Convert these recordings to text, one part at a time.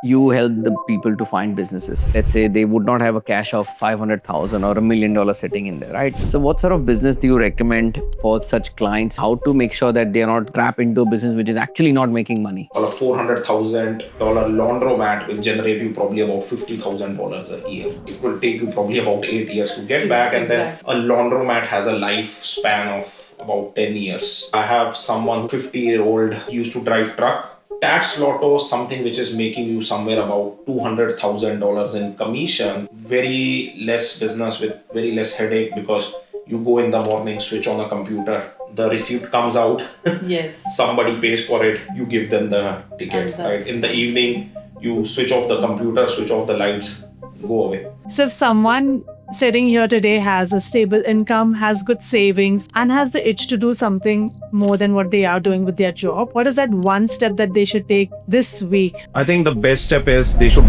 you help the people to find businesses. Let's say they would not have a cash of 500,000 or $1 million sitting in there, right? So what sort of business do you recommend for such clients? How to make sure that they are not trapped into a business which is actually not making money? Well, a $400,000 laundromat will generate you probably about $50,000 a year. It will take you probably about 8 years to get back, and then a laundromat has a lifespan of about 10 years. I have someone 50-year-old used to drive truck. Tax lotto, something which is making you somewhere about $200,000 in commission. Very less business with very less headache, because you go in the morning, switch on a computer, the receipt comes out. Yes. Somebody pays for it, you give them the ticket, right? In the evening, you switch off the computer, switch off the lights, go away. So if someone sitting here today has a stable income, has good savings, and has the itch to do something more than what they are doing with their job, what is that one step that they should take this week? I think the best step is they should.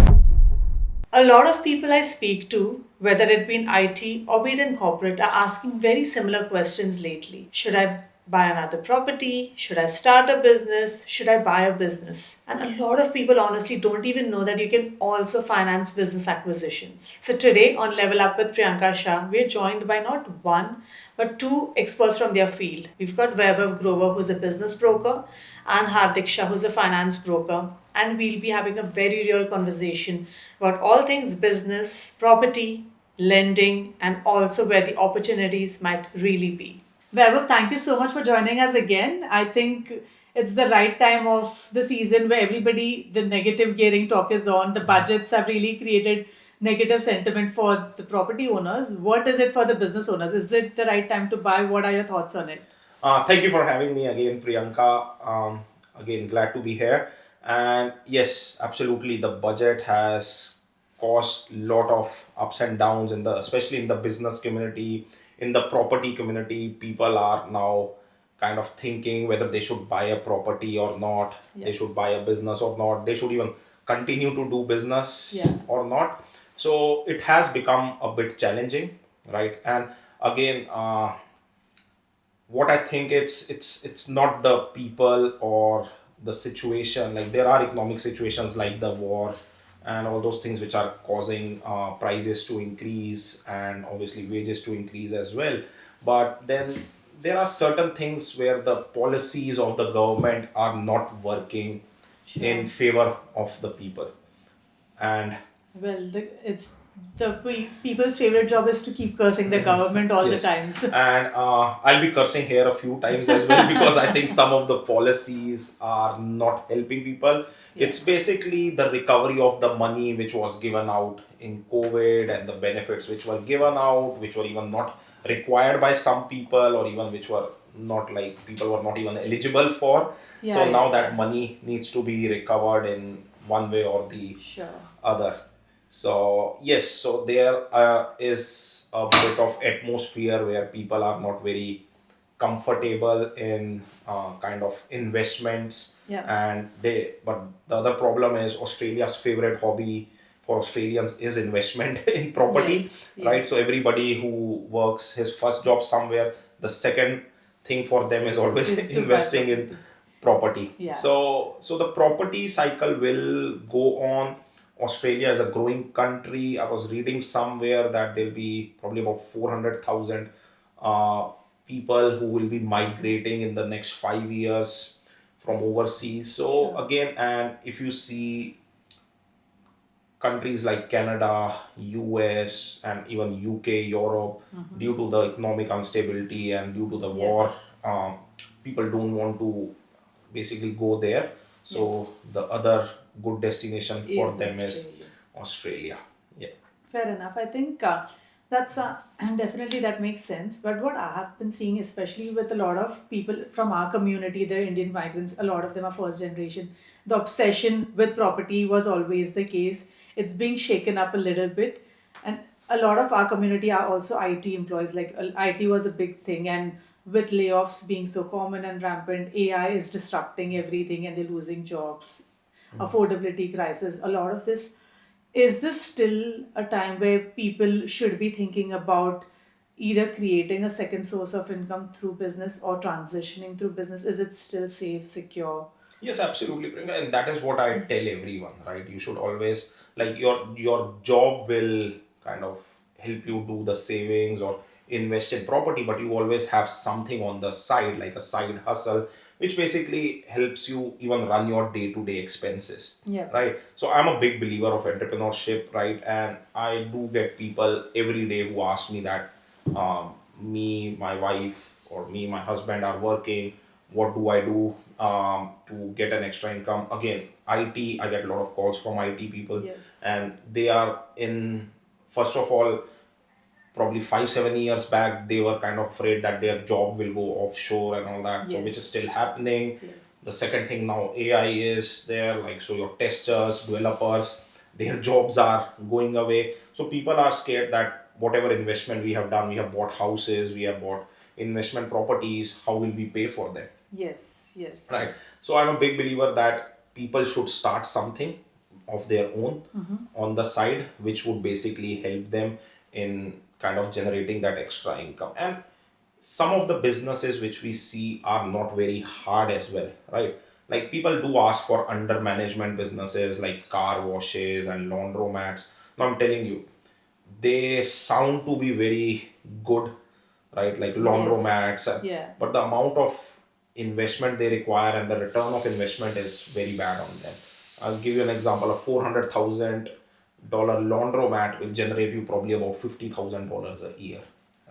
A lot of people I speak to, whether it be in IT or be it in corporate, are asking very similar questions lately. Should I buy another property? Should I start a business? Should I buy a business? And a lot of people honestly don't even know that you can also finance business acquisitions. So today on Level Up with Priyanka Shah, we're joined by not one, but two experts from their field. We've got Vaibhav Grover, who's a business broker, and Hardik Shah, who's a finance broker. And we'll be having a very real conversation about all things business, property, lending, and also where the opportunities might really be. Vaibhav, thank you so much for joining us again. I think it's the right time of the season where everybody, the negative gearing talk is on. The budgets have really created negative sentiment for the property owners. What is it for the business owners? Is it the right time to buy? What are your thoughts on it? Thank you for having me again, Priyanka. Again, glad to be here. And yes, absolutely, the budget has caused a lot of ups and downs in the, especially in the business community, in the property community. People are now kind of thinking whether they should buy a property or not, they should buy a business or not, they should even continue to do business or not. So it has become a bit challenging, right? And again, what I think, it's not the people or the situation. Like, there are economic situations like the war and all those things which are causing prices to increase, and obviously wages to increase as well. But then there are certain things where the policies of the government are not working in favor of the people. And Well, it's the people's favorite job is to keep cursing the government all the yes, times. and I'll be cursing here a few times as well, because I think some of the policies are not helping people. It's basically the recovery of the money which was given out in COVID, and the benefits which were given out, which were even not required by some people, or even which were not, like, people were not even eligible for. So now that money needs to be recovered in one way or the other. So yes, so there is a bit of atmosphere where people are not very comfortable in kind of investments. And but the other problem is, Australia's favorite hobby for Australians is investment in property, right? So everybody who works his first job somewhere, the second thing for them is always investing in property. So the property cycle will go on. Australia is a growing country. I was reading somewhere that there'll be probably about 400,000 people who will be migrating in the next 5 years from overseas. So again, and if you see countries like Canada, US, and even UK, Europe, due to the economic instability and due to the war, people don't want to basically go there. So the other good destination for them is Australia. Yeah. Fair enough. I think that's definitely that makes sense. But what I have been seeing, especially with a lot of people from our community, the Indian migrants, a lot of them are first generation. The obsession with property was always the case. It's being shaken up a little bit. And a lot of our community are also IT employees. Like IT was a big thing. And with layoffs being so common and rampant, AI is disrupting everything and they're losing jobs. Affordability crisis, a lot of this. Is this still a time where people should be thinking about either creating a second source of income through business or transitioning through business? Is it still safe, secure? Yes, absolutely, Priyanka, and that is what I tell everyone, right? You should always like your job will kind of help you do the savings or invest in property, but you always have something on the side, like a side hustle, which basically helps you even run your day-to-day expenses, Yeah. right? So I'm a big believer of entrepreneurship, right? And I do get people every day who ask me that me, my wife, or me, my husband are working. What do I do to get an extra income? Again, IT, I get a lot of calls from IT people, Yes. and they are in, first of all, probably 5 7 years back, they were kind of afraid that their job will go offshore and all that, so which is Yes. still happening. Yes. The second thing, now AI is there, like, so your testers, developers, their jobs are going away. So people are scared that whatever investment we have done, we have bought houses, we have bought investment properties, how will we pay for them? Yes. Yes. Right. So I'm a big believer that people should start something of their own on the side, which would basically help them in kind of generating that extra income. And some of the businesses which we see are not very hard as well, right? Like, people do ask for under management businesses like car washes and laundromats. Now I'm telling you, they sound to be very good, right? Like laundromats, Yeah. but the amount of investment they require and the return of investment is very bad on them. I'll give you an example. A $400,000 laundromat will generate you probably about $50,000 a year,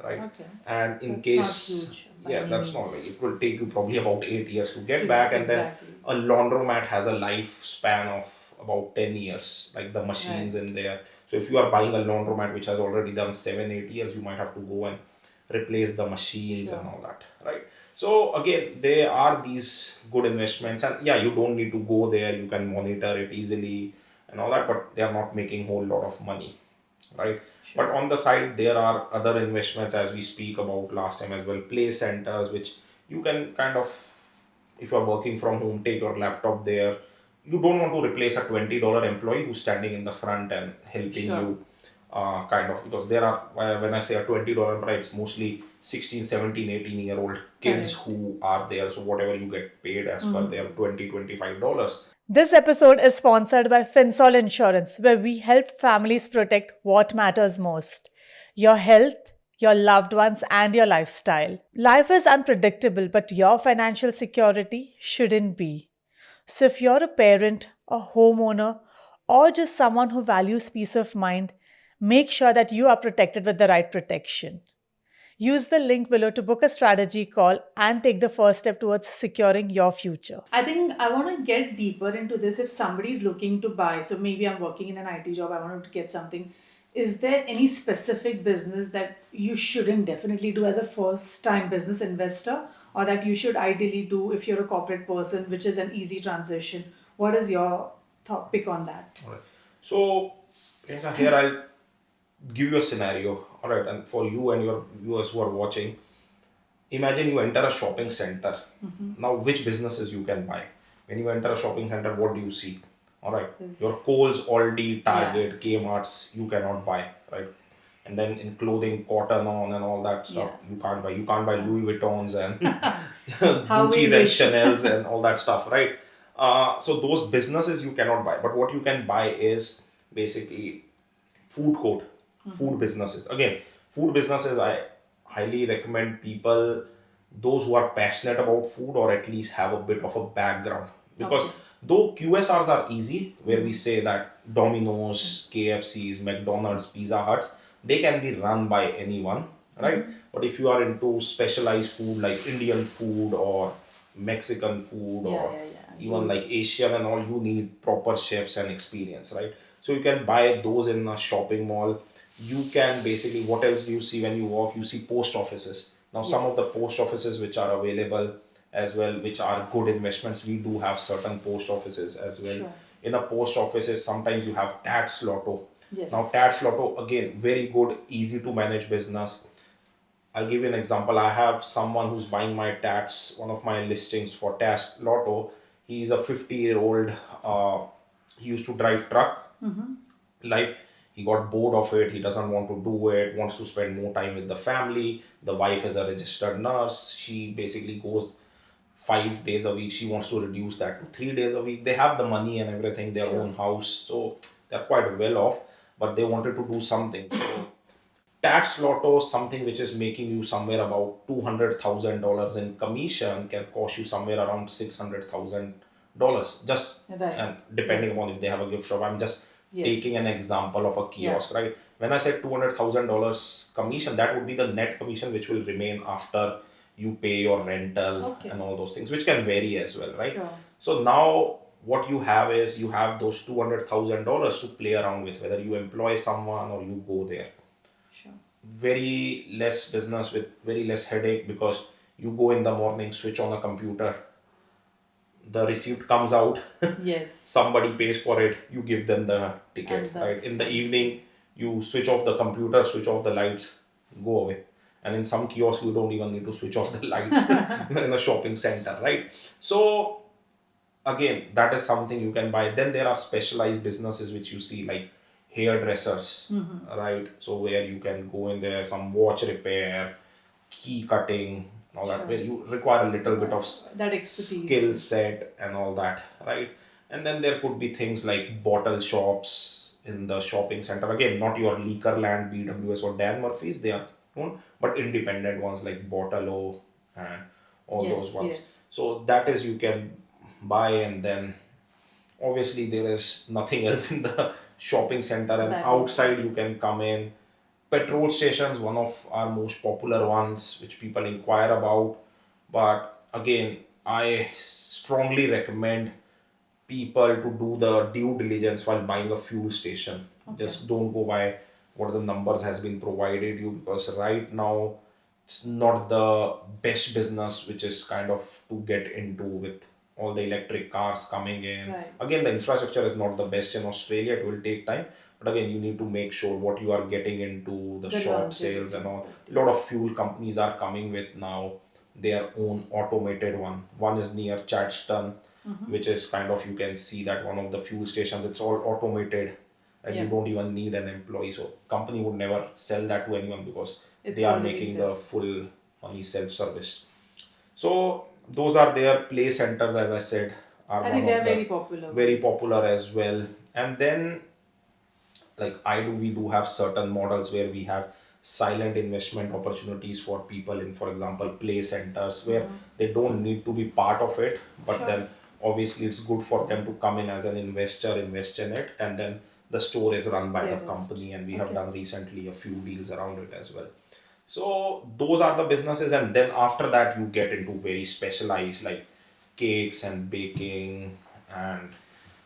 right? Okay. And in That's not case, huge by yeah, any that's not means. like, it will take you probably about 8 years to get To back, and then exactly. a laundromat has a lifespan of about 10 years, like the machines Right. in there. So if you are buying a laundromat which has already done 7 8 years, you might have to go and replace the machines and Sure. all that, right? So again, there are these good investments, and yeah, you don't need to go there, you can monitor it easily and all that, but they are not making whole lot of money, right? But Sure. on the side, there are other investments, as we speak about last time as well, play centers, which you can kind of, if you're working from home, take your laptop there. You don't want to replace a $20 employee who's standing in the front and helping Sure. you, kind of, because there are, when I say a $20 employee, it's mostly 16 17 18 year old kids Correct. who are there, so whatever you get paid as per their 20 $25. This episode is sponsored by Finsol Insurance, where we help families protect what matters most: your health, your loved ones, and your lifestyle. Life is unpredictable, but your financial security shouldn't be. So, if you're a parent, a homeowner, or just someone who values peace of mind, make sure that you are protected with the right protection. Use the link below to book a strategy call and take the first step towards securing your future. I think I want to get deeper into this. If somebody's looking to buy, so maybe I'm working in an IT job, I want to get something. Is there any specific business that you shouldn't definitely do as a first time business investor, or that you should ideally do if you're a corporate person, which is an easy transition? What is your pick on that? All right. So, Priyanka, here I'll give you a scenario. All right, and for you and your viewers who are watching, imagine you enter a shopping center. Now, which businesses you can buy? When you enter a shopping center, what do you see? All right, your Kohl's, Aldi, Target, Kmart's, you cannot buy, right? And then in clothing, Cotton On and all that stuff, Yeah. you can't buy. You can't buy Louis Vuittons and How we Gucci's and wish. Chanel's and all that stuff, right? So those businesses you cannot buy. But what you can buy is basically food court, food businesses. Again, food businesses, I highly recommend people, those who are passionate about food or at least have a bit of a background. Because Okay. though QSRs are easy, where we say that Domino's, KFC's, McDonald's, Pizza Huts, they can be run by anyone, right? But if you are into specialized food like Indian food or Mexican food, Yeah, or yeah, yeah. even like Asian and all, you need proper chefs and experience, right? So you can buy those in a shopping mall. You can basically, what else do you see when you walk? You see post offices. Now, some of the Yes. post offices which are available as well, which are good investments, we do have certain post offices as well. Sure. In a post offices, sometimes you have tax lotto. Yes. Now, tax lotto, again, very good, easy to manage business. I'll give you an example. I have someone who's buying my tats, one of my listings for Task Lotto. He's a 50-year-old. He used to drive truck. Like, he got bored of it. He doesn't want to do it. Wants to spend more time with the family. The wife is a registered nurse. She basically goes 5 days a week. She wants to reduce that to 3 days a week. They have the money and everything, their Sure. own house, so they're quite well off, but they wanted to do something. So tax lotto, something which is making you somewhere about $200,000 in commission, can cost you somewhere around $600,000. Just Right. and depending Yes. upon if they have a gift shop. I'm just Yes. taking an example of a Yeah. kiosk, right? When I said $200,000 commission, that would be the net commission which will remain after you pay your rental Okay. and all those things, which can vary as well, right? Sure. So now what you have is you have those $200,000 to play around with, whether you employ someone or you go there. Sure. Very less business with very less headache, because you go in the morning, switch on a computer, the receipt comes out, Yes. somebody pays for it, you give them the ticket, And right? that's In the evening, you switch off the computer, switch off the lights, go away. And in some kiosks, you don't even need to switch off the lights in a shopping center, right? So again, that is something you can buy. Then there are specialized businesses which you see, like hairdressers, right? So where you can go in there, some watch repair, key cutting, all that, Sure. where you require a little bit of That expertise. skill set and all that, right? And then there could be things like bottle shops in the shopping center. Again, not your Liquorland, BWS or Dan Murphy's, they are own, but independent ones like Bottle and all Yes, those ones. yes. So that is you can buy, and then obviously there is nothing else in the shopping center, and Right. outside you can come in. Petrol stations, one of our most popular ones which people inquire about, but again, I strongly recommend people to do the due diligence while buying a fuel station. Just don't go by what the numbers has been provided you, because right now it's not the best business which is kind of to get into with all the electric cars coming in. Right. Again, the infrastructure is not the best in Australia, it will take time, but again, you need to make sure what you are getting into, the The shop longevity. sales and all. A lot of fuel companies are coming with now their own automated one is near Charleston, which is kind of, you can see that one of the fuel stations, it's all automated, and you Yeah. don't even need an employee. So company would never sell that to anyone, because It's they are already making self. the full money self-service. So those are their play centers, as I said, are I one think of they're the very popular. very popular as well. And then, like we do have certain models where we have silent investment opportunities for people in, for example, play centers, where they don't need to be part of it, but Sure. then obviously it's good for them to come in as an investor, invest in it, and then the store is run by the There is. company, and we have Okay. done recently a few deals around it as well. So those are the businesses, and then after that you get into very specialized, like cakes and baking and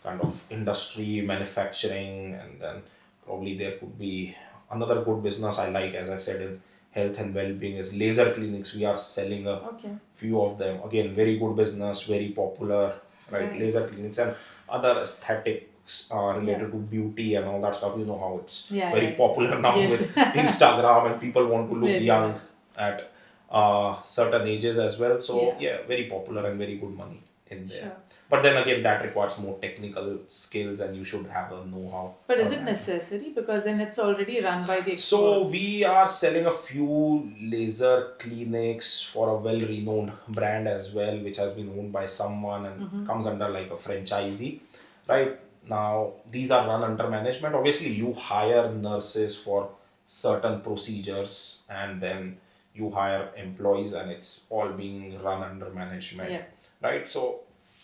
kind of industry manufacturing, and then probably there could be another good business I like, as I said, in health and well-being, is laser clinics. We are selling a Okay. few of them. Again, very good business, very popular, right? Right. Laser clinics and other aesthetics related Yeah. to beauty and all that stuff. You know how it's Yeah, very yeah. popular now Yes. with Instagram, and people want to look Very young much. at certain ages as well. So Yeah. yeah, very popular and very good money in there. Sure. But then again, that requires more technical skills, and you should have a know-how. But is on it that. necessary? Because then it's already run by the experts. So we are selling a few laser clinics for a well-renowned brand as well, which has been owned by someone and comes under like a franchisee, right? Now these are run under management. Obviously, you hire nurses for certain procedures, and then you hire employees, and it's all being run under management, Yeah. right? So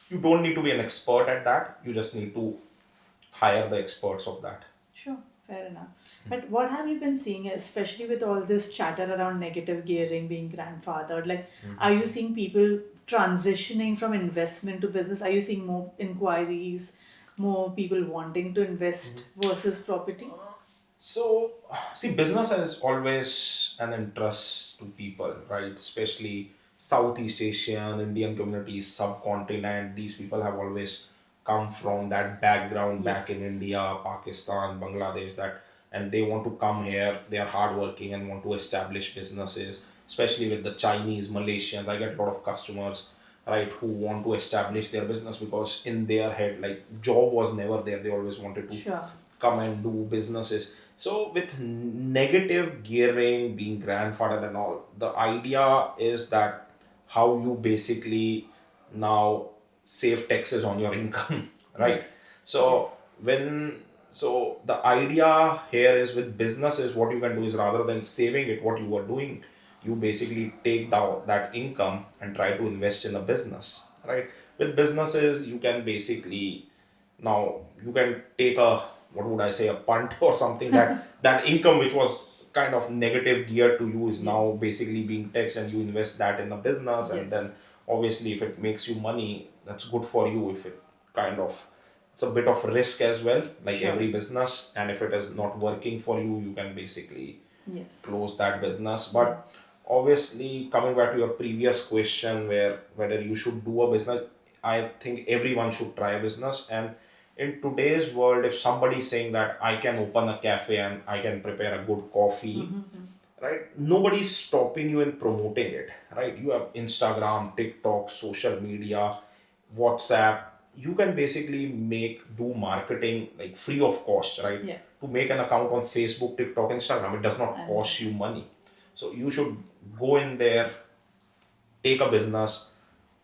you don't need to be an expert at that. You just need to hire the experts of that. Sure, fair enough. But what have you been seeing, especially with all this chatter around negative gearing being grandfathered? Like, are you seeing people transitioning from investment to business? Are you seeing more inquiries, more people wanting to invest versus property? So, see, business is always an interest to people, right? Especially Southeast Asian, Indian communities, subcontinent. These people have always come from that background back in Yes. India, Pakistan, Bangladesh, that, and they want to come here. They are hardworking and want to establish businesses, especially with the Chinese, Malaysians. I get a lot of customers, right, who want to establish their business, because in their head, like, job was never there. They always wanted to Sure. come and do businesses. So with negative gearing being grandfathered and all, the idea is that how you basically now save taxes on your income, right? Yes. So Yes. when so the idea here is with businesses, what you can do is rather than saving it, what you are doing, you basically take that income and try to invest in a business, right? With businesses, you can basically now you can take a, what would I say, a punt or something, that income which was kind of negative gear to you is now Yes. basically being taxed, and you invest that in the business, and Yes. then obviously if it makes you money, that's good for you. If it kind of, it's a bit of risk as well, like Sure. every business, and if it is not working for you, you can basically Yes. close that business. Yes. But obviously, coming back to your previous question, where whether you should do a business, I think everyone should try a business. And in today's world, if somebody is saying that I can open a cafe and I can prepare a good coffee, right? Nobody's stopping you in promoting it, right? You have Instagram, TikTok, social media, WhatsApp. You can basically do marketing like free of cost, right? Yeah. To make an account on Facebook, TikTok, Instagram, it does not And cost you money. So you should go in there, take a business,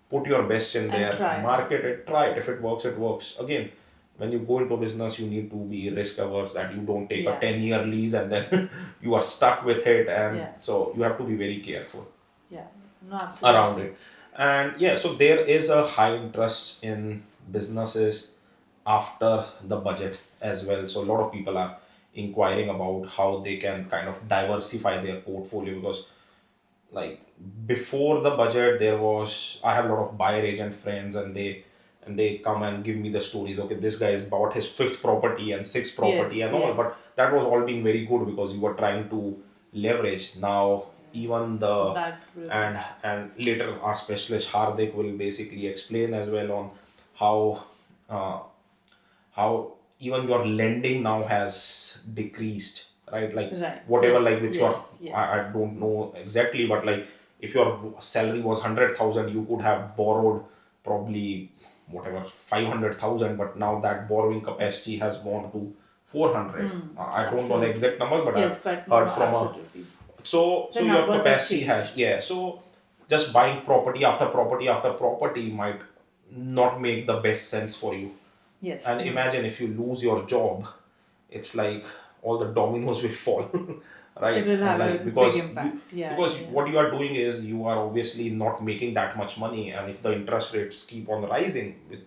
put your best in and there, try. market it, try it. If it works, it works. Again, when you go into business, you need to be risk averse, that you don't take a Yeah. 10-year lease and then you are stuck with it. And Yeah. so you have to be very careful Yeah. No, absolutely. around it. And yeah, so there is a high interest in businesses after the budget as well. So a lot of people are inquiring about how they can kind of diversify their portfolio, because like before the budget, there was, I have a lot of buyer agent friends, and they come and give me the stories. Okay, this guy has bought his fifth property and sixth property Yes. and all, Yes. but that was all being very good because you were trying to leverage. Now even the That will. and later our specialist Hardik will basically explain as well on how uh, how even your lending now has decreased, right? Like Right. whatever, Yes. like with your, Yes. Yes. I don't know exactly, but like if your salary was 100,000, you could have borrowed probably whatever 500,000, but now that borrowing capacity has gone to 400. I don't know the Absolutely. exact numbers, but Yes, I've but heard no, from a, absolutely. so The your numbers have capacity has, changed. yeah, so just buying property after property after property might not make the best sense for you. Yes. And imagine if you lose your job, it's like all the dominoes will fall, It right? will And have a like big impact. Yeah. because Yeah. what you are doing is you are obviously not making that much money, and if the interest rates keep on rising with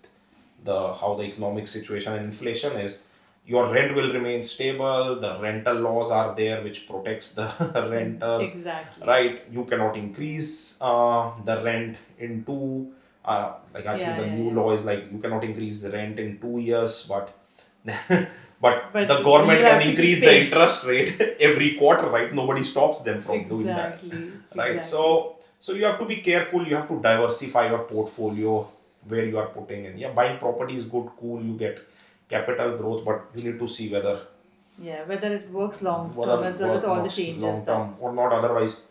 the how the economic situation and inflation is, your rent will remain stable. The rental laws are there which protects the renters, Exactly. right? You cannot increase the rent in two. Like I think Yeah. the Yeah. new Yeah. law is like you cannot increase the rent in 2 years, but but But the you government have can to keep increase the paying. interest rate every quarter, right? Nobody stops them from doing that, Exactly. right? Exactly. So you have to be careful. You have to diversify your portfolio where you are putting in. Yeah, buying property is good, cool. You get capital growth, but you need to see Yeah. Whether it works long whether term as well with work all the works changes long term that's. or not. Otherwise,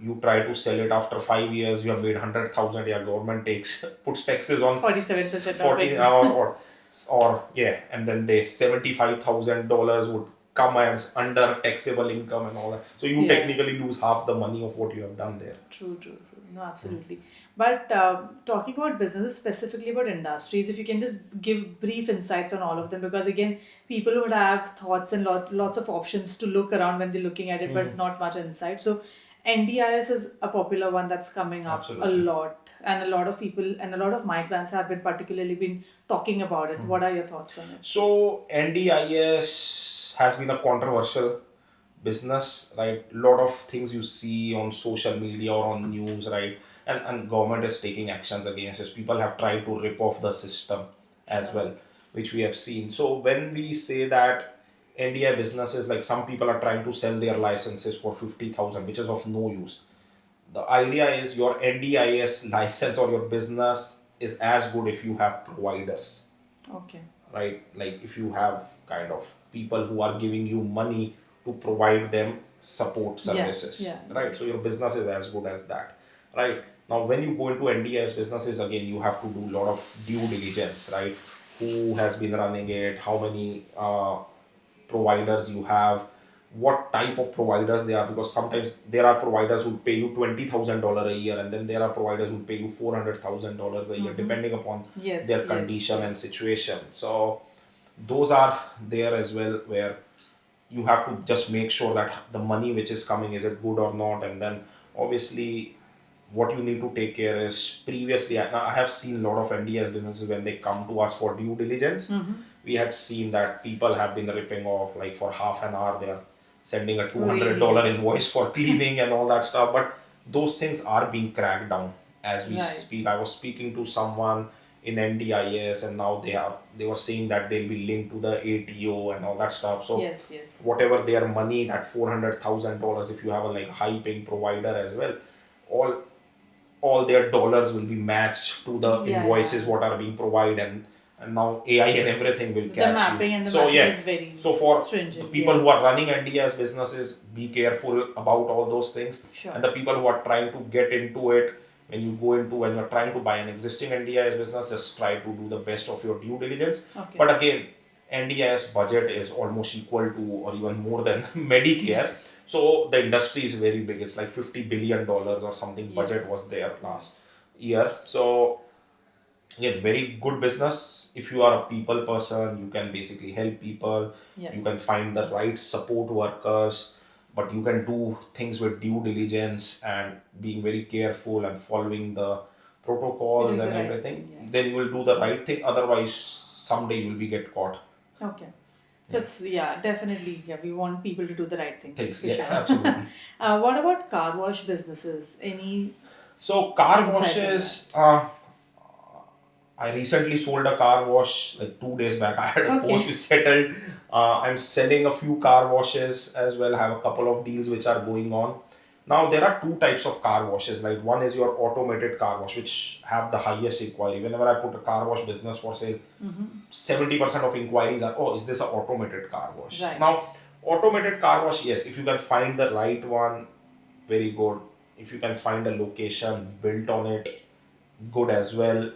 you try to sell it after 5 years. You have made 100,000. Yeah, government takes puts taxes on 47% of 40 it. or yeah, and then they $75,000 would come as under taxable income and all that. So you Yeah. technically lose half the money of what you have done there. True, true, true. No, absolutely. But talking about businesses, specifically about industries, if you can just give brief insights on all of them, because again, people would have thoughts and lots of options to look around when they're looking at it, but not much insight. So, NDIS is a popular one that's coming up a Absolutely. lot, and a lot of people and a lot of my clients have been particularly been talking about it. What are your thoughts on it? So NDIS has been a controversial business, right? Lot of things you see on social media or on news, right? And government is taking actions against it. People have tried to rip off the system as well, which we have seen. So when we say that NDI businesses, like some people are trying to sell their licenses for 50,000, which is of no use. The idea is your NDIS license or your business is as good if you have providers, Okay. right? Like if you have kind of people who are giving you money to provide them support services, Yeah. right? So your business is as good as that, right? Now, when you go into NDIS businesses, again, you have to do a lot of due diligence, right? Who has been running it, how many providers you have, what type of providers they are, because sometimes there are providers who pay you $20,000 a year, and then there are providers who pay you $400,000 a year, depending upon Yes, their yes, condition and yes. situation. So those are there as well, where you have to just make sure that the money which is coming, is it good or not. And then obviously what you need to take care is, previously now I have seen a lot of NDS businesses, when they come to us for due diligence, we had seen that people have been ripping off, like for half an hour they are sending a $200 Really? invoice for cleaning and all that stuff. But those things are being cracked down as we Right. speak. I was speaking to someone in NDIS, and now they were saying that they'll be linked to the ATO and all that stuff. So Yes, yes. whatever their money, that $400,000, if you have a like high paying provider as well, all all their dollars will be matched to the Yeah, invoices yeah. what are being provided. And now AI and everything will The catch mapping you. and the So matching yeah, is very so for the stringent. people Yeah. who are running NDS businesses, be careful about all those things. Sure. And the people who are trying to get into it, when you're trying to buy an existing NDIS business, just try to do the best of your due diligence. Okay. But again, NDIS budget is almost equal to or even more than Medicare. So the industry is very big. It's like $50 billion or something budget Yes. was there last year. So yeah, very good business. If you are a people person, you can basically help people. Yeah. You can find the right support workers, but you can do things with due diligence and being very careful and following the protocols Doing the and right everything. thing, yeah. Then you will do the right thing. Otherwise, someday you will be get caught. Okay. So it's, yeah, definitely, yeah, we want people to do the right things. Things, For yeah, sure. absolutely. What about car wash businesses? Any So car insights on washes. I recently sold a car wash like 2 days back. I had a Okay. post which settled. I'm selling a few car washes as well. I have a couple of deals which are going on. Now there are two types of car washes. Like one is your automated car wash, which have the highest inquiry. Whenever I put a car wash business for sale, 70% of inquiries are, oh, is this an automated car wash? Right. Now, automated car wash, yes, if you can find the right one, very good. If you can find a location built on it, good as well.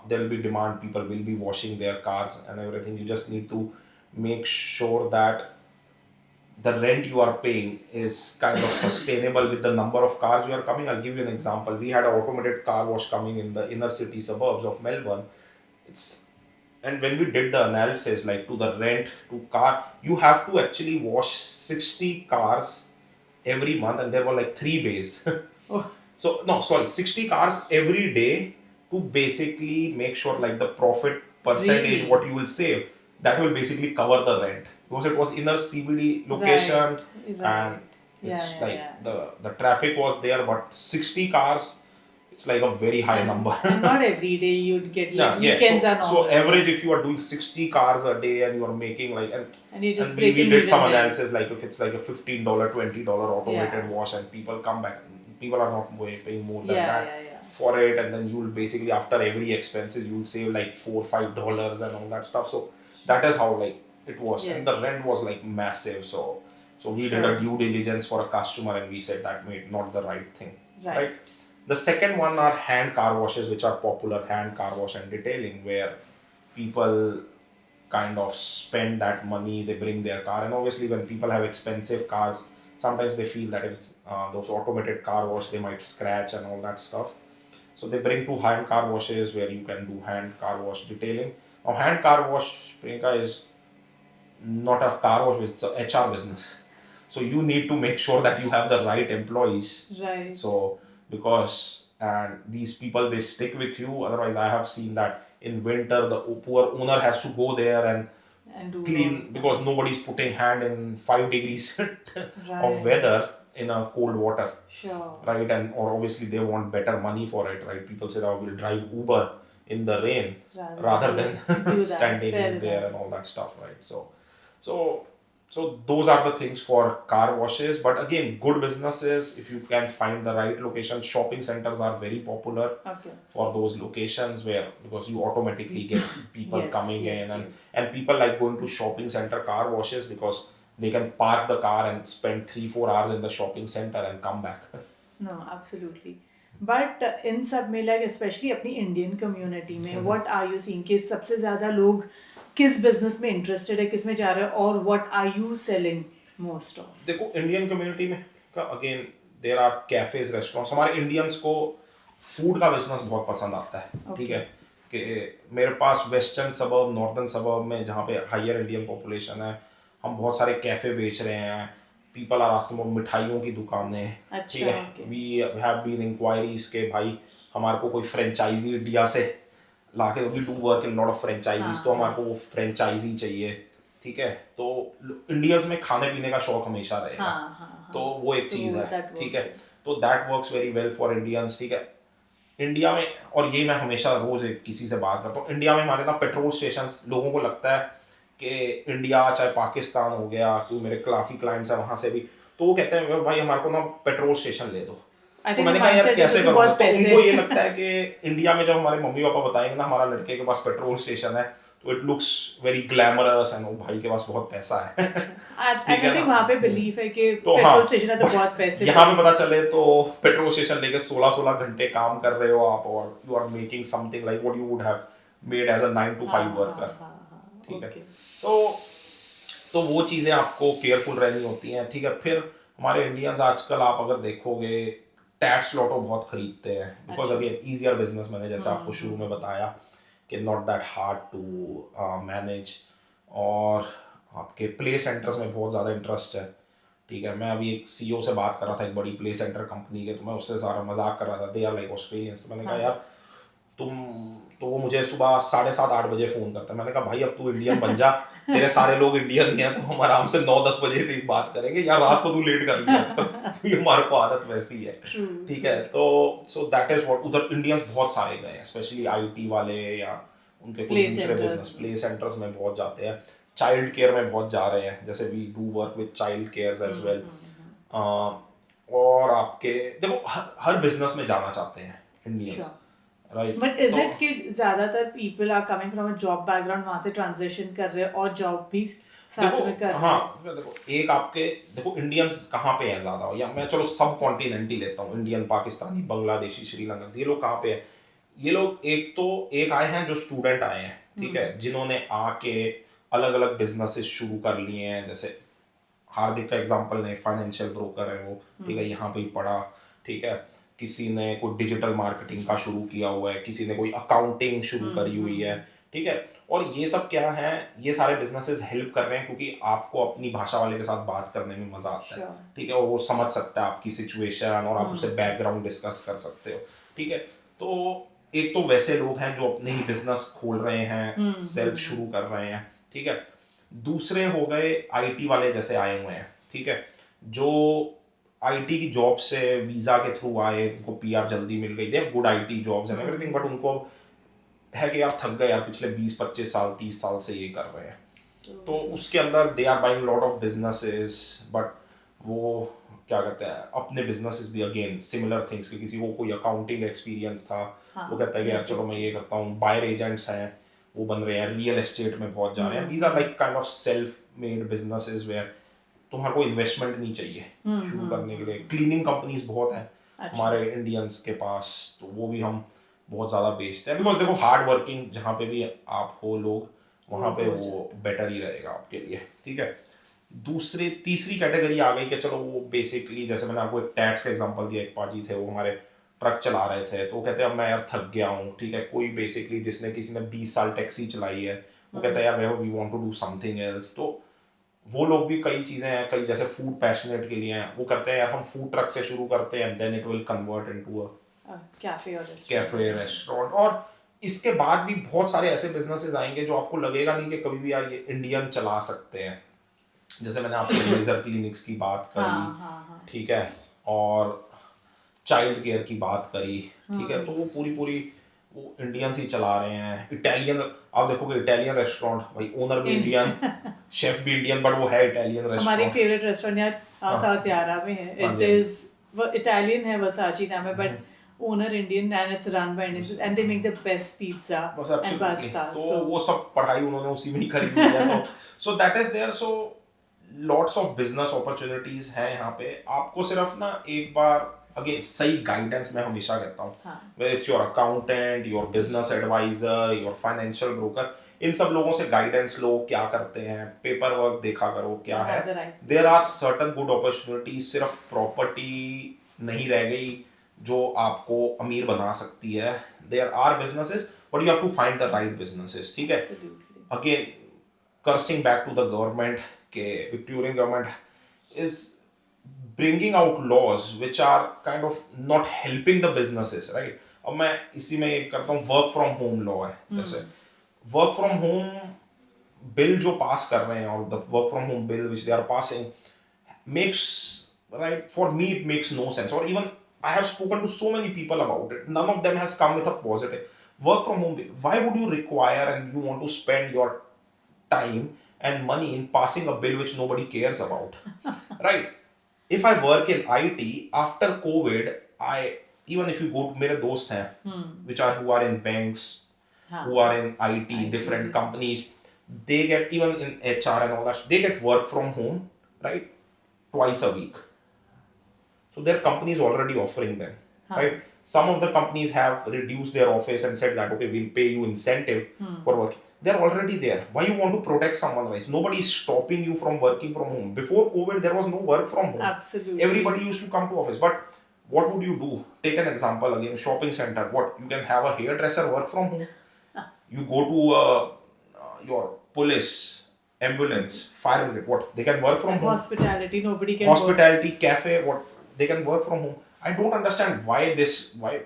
There will be demand. People will be washing their cars and everything. You just need to make sure that the rent you are paying is kind of sustainable with the number of cars you are coming. I'll give you an example. We had an automated car wash coming in the inner city suburbs of Melbourne. It's and when we did the analysis, like to the rent to car, you have to actually wash 60 cars every month, and there were like 3 bays. Oh, So no, sorry, 60 cars every day to basically make sure like the profit percentage Really? what you will save, that will basically cover the rent, because it was in a CBD location. right. And Yeah, it's yeah, like yeah. the traffic was there, but 60 cars, it's like a very high number. And not every day you'd get, Yeah, like, yeah. weekends So, are normal. so average, if you are doing 60 cars a day and you are making like, And you just and break we even did some then. analysis, like if it's like a $15, $20 automated Yeah. wash, and people come back, people are not paying more than Yeah, that yeah, yeah. for it, and then you will basically, after every expenses, you will save like $4 or $5 and all that stuff. So that is how like it was, and the Yes. rent was like massive. So we did Sure. a due diligence for a customer, and we said that made not the right thing, Right. The second one are hand car washes, which are popular, hand car wash and detailing, where people kind of spend that money, they bring their car, and obviously when people have expensive cars, sometimes they feel that if it's, those automated car wash, they might scratch and all that stuff. So they bring two hand car washes where you can do hand car wash detailing. Now hand car wash, Priyanka, is not a car wash, it's a HR business. So you need to make sure that you have the right employees. Right. So because and these people, they stick with you. Otherwise, I have seen that in winter the poor owner has to go there and do clean, because nobody's putting hand in 5 degrees Right. of weather in a cold water, Sure. right? And or obviously they want better money for it, right? People say, "Oh, we'll drive Uber in the rain rather than do that. standing Fair in there enough. and all that stuff," right? So those are the things for car washes. But again, good businesses, if you can find the right location, shopping centers are very popular Okay. for those locations, where because you automatically get people Yes, coming yes, in, and yes. and people like going to shopping center car washes because they can park the car and spend 3-4 hours in the shopping center and come back. No, absolutely. But इन सब में like especially अपनी Indian community में what are you seeing कि सबसे ज़्यादा लोग किस business में इंटरेस्टेड है, किस में जा रहे हैं, और what are you selling Most of. देखो इंडियन कम्युनिटी में का again there are cafes restaurants, हमारे इंडियंस को फूड का बिजनेस बहुत पसंद आता है, ठीक है, कि मेरे पास वेस्टर्न सबर्ब नॉर्दर्न सबर्ब में जहाँ पे हायर इंडियन पॉपुलेशन है, हम बहुत सारे कैफे बेच रहे हैं, पीपल आर आस्किंग फॉर मिठाइयों की दुकानें, ठीक है, वी हैव बीन इंक्वायरीज के भाई हमारे को कोई फ्रेंचाइजी इंडिया से लाके, we do work in lot of franchisees, तो हमारे को वो फ्रेंचाइजी चाहिए, ठीक है, तो इंडियंस में खाने पीने का शौक हमेशा रहेगा, तो वो एक चीज़ है, ठीक है, तो that works very well for Indians, ठीक है। इंडिया में, और ये मैं हमेशा रोज एक किसी से बात करता हूँ, इंडिया में हमारे ना पेट्रोल स्टेशन, लोगों को लगता है कि इंडिया चाहे पाकिस्तान हो गया, क्योंकि मेरे काफ़ी क्लाइंट्स हैं वहाँ से भी, तो वो कहते हैं भाई हमारे को ना पेट्रोल स्टेशन ले दो, तो मैंने कहा यार कैसे करूँगा, तो उनको ये लगता है कि इंडिया में जब हमारे मम्मी पापा बताएंगे ना हमारा लड़के के पास पेट्रोल स्टेशन है, तो it looks very glamorous and वो भाई के पास बहुत पैसा है। ठीक है, वहाँ पे बिलीफ है कि तो पेट्रोल स्टेशन है तो बहुत पैसे, यहाँ पे पता चले तो पेट्रोल स्टेशन लेके 16-16 घंटे काम कर रहे हो आप, और you are making something like what you would have made as a 9 to 5 worker, ठीक है, तो वो चीज़ें आपको केयरफुल रहनी होती हैं, ठीक है। फिर हमारे इंडियंस आजकल आप अगर देखोगे टैक्स लॉटो बहुत खरीदते हैं, बिकॉज अगेन ईजियर बिजनेस, मैंने जैसे आपको शुरू में बताया कि not that hard to manage, और आपके प्ले सेंटर्स में बहुत ज़्यादा इंटरेस्ट है, ठीक है। मैं अभी एक सीईओ से बात कर रहा था एक बड़ी प्ले सेंटर कंपनी के, तो मैं उससे सारा मजाक कर रहा था, दे आर लाइक ऑस्ट्रेलियंस, तो मैंने कहा यार तुम, तो वो मुझे सुबह 7:30-8 बजे फ़ोन करता है, मैंने कहा भाई अब तू इंडियन बन जा, तेरे सारे लोग इंडियन ही हैं, तो हम आराम से 9-10 बजे तक बात करेंगे, या रात को तू लेट कर लिया, हमारे को आदत वैसी है, ठीक है। तो सो दैट इज व्हाट, उधर इंडियंस बहुत सारे गए हैं, स्पेशली आईटी वाले या उनके कोई दूसरे बिजनेस, प्ले सेंटर्स में बहुत जाते हैं, चाइल्ड केयर में बहुत जा रहे हैं, जैसे we do work with child care as well, और आपके देखो हर बिजनेस में जाना चाहते हैं Indians, right. But is it कि ज्यादातर people are coming from a job background, वहां से ट्रांजिशन कर रहे हैं और जॉब भी साथ में कर रहे हैं? हाँ देखो, एक आपके देखो इंडियंस कहाँ पे है ज्यादा, या मैं चलो सब कॉन्टिनेंट ही लेता हूँ, इंडियन, पाकिस्तानी, बांग्लादेशी, श्रीलंकन, ये लोग कहाँ पे है, ये लोग एक आए हैं जो स्टूडेंट आए हैं, ठीक है, जिन्होंने आके अलग अलग बिजनेसेस शुरू कर लिए हैं, जैसे हार्दिक का एग्जांपल नहीं, फाइनेंशियल ब्रोकर है वो, ठीक है, यहाँ पे ही पढ़ा, ठीक है, किसी ने कोई डिजिटल मार्केटिंग का शुरू किया हुआ है, किसी ने कोई अकाउंटिंग शुरू करी हुई है, ठीक है, और ये सब क्या है, ये सारे बिजनेसेस हेल्प कर रहे हैं क्योंकि आपको अपनी भाषा वाले के साथ बात करने में मजा आता है, ठीक है, और वो समझ सकता है आपकी सिचुएशन, और आप उससे बैकग्राउंड डिस्कस कर सकते हो, ठीक है। तो एक तो वैसे लोग हैं जो अपने ही बिजनेस खोल रहे हैं, सेल्फ शुरू कर रहे हैं, ठीक है। दूसरे हो गए आईटी वाले जैसे आए हुए हैं, ठीक है, जो आईटी की जॉब से वीजा के थ्रू आए, उनको पीआर जल्दी मिल गई, they good IT jobs and everything, but उनको है कि यार थक गए यार, पिछले 20-25 साल 30 साल से ये कर रहे हैं, तो उसके अंदर they are buying lot of businesses, but वो क्या कहते हैं अपने बिजनेसेस भी अगेन सिमिलर थिंग्स, कि किसी को कोई अकाउंटिंग एक्सपीरियंस था, वो कहता है कि यार चलो मैं ये करता हूँ, बायर एजेंट्स हैं वो बन रहे हैं, रियल एस्टेट में बहुत जा रहे हैं, these are like kind of self made businesses where तुम्हारे को इन्वेस्टमेंट नहीं चाहिए शुरू करने के लिए। क्लीनिंग कंपनीज बहुत हैं हमारे इंडियंस के पास, तो वो भी हम बहुत ज़्यादा बेचते हैं, बिकॉज देखो हार्ड वर्किंग जहाँ पे भी आप हो लोग, वहाँ पे वो बेटर ही रहेगा आपके लिए, ठीक है। तीसरी कैटेगरी आ गई कि चलो वो बेसिकली, जैसे मैंने आपको एक टैक्स का एग्जांपल दिया, एक पाजी थे वो हमारे ट्रक चला रहे थे, तो वो कहते हैं अब मैं यार थक गया हूँ, ठीक है, कोई बेसिकली किसी ने 20 साल टैक्सी चलाई है, वो कहता है यार we want to do something else, तो वो लोग भी कई चीज़ें हैं, कई जैसे फूड पैशनेट के लिए हैं, वो करते हैं यार हम फूड ट्रक से शुरू करते हैं, then it will convert into a cafe restaurant, और इसके बाद भी बहुत सारे ऐसे बिजनेसेस आएंगे जो आपको लगेगा नहीं कि कभी भी यार ये इंडियन चला सकते हैं, जैसे मैंने आपको लेजर क्लिनिक्स की बात करी, ठीक है, और चाइल्ड केयर की बात करी, ठीक है, तो वो पूरी वो इंडियंस ही चला रहे हैं। इटालियन आप देखोगे, इटालियन रेस्टोरेंट, भाई ओनर भी इंडियन, शेफ भी इंडियन, बट वो है इटालियन रेस्टोरेंट। हमारी फेवरेट रेस्टोरेंट यहाँ साउथ यारा में है, इट इज इटालियन है, वर्साची नाम है, but owner Indian and it's run by Indians and they make the best pizza and pasta, तो वो सब पढ़ाई उन्होंने उसी में ही करी हुई है, तो so that is there, so lots of business opportunities हैं यहाँ पे, आपको सिर्फ ना एक बार अगेन सही गाइडेंस मैं हमेशा कहता हूँ, whether it's your accountant, your business adviser, your financial broker, इन सब लोगों से गाइडेंस लो, क्या करते हैं, पेपर वर्क देखा करो क्या है. the right there are certain good opportunities. सिर्फ प्रॉपर्टी नहीं रह गई जो आपको अमीर बना सकती है. There are businesses but you have to find the right businesses. ठीक है. Absolutely. Again, cursing back to the government, के Victorian government is bringing out laws which are kind of not helping the businesses, right? अब मैं इसी में ये करता हूँ, वर्क फ्रॉम होम लॉ है. जैसे वर्क फ्रॉम होम बिल जो पास कर रहे हैं, और the work from home bill which they are passing makes, right, for me it makes no sense. Or even I have spoken to so many people about it, none of them has come with a positive work from home bill. Why would you require and you want to spend your time and money in passing a bill which nobody cares about? Right? If I work in IT after COVID, even if you go to मेरे दोस्त हैं which are who are in banks, who are in IT, different companies, they get, even in HR and all that, they get work from home, right, twice a week. So their company is already offering them, right? Some of the companies have reduced their office and said that, okay, we'll pay you incentive for working. They're already there. Why you want to protect someone else? Nobody is stopping you from working from home. Before COVID, there was no work from home. Absolutely. Everybody used to come to office. But what would you do? Take an example again, shopping center. What? You can have a hairdresser work from home. You go to your police, ambulance, fire brigade. What? They can work from home. Hospitality, nobody can Hospitality, cafe, what? They can work from home. I don't understand why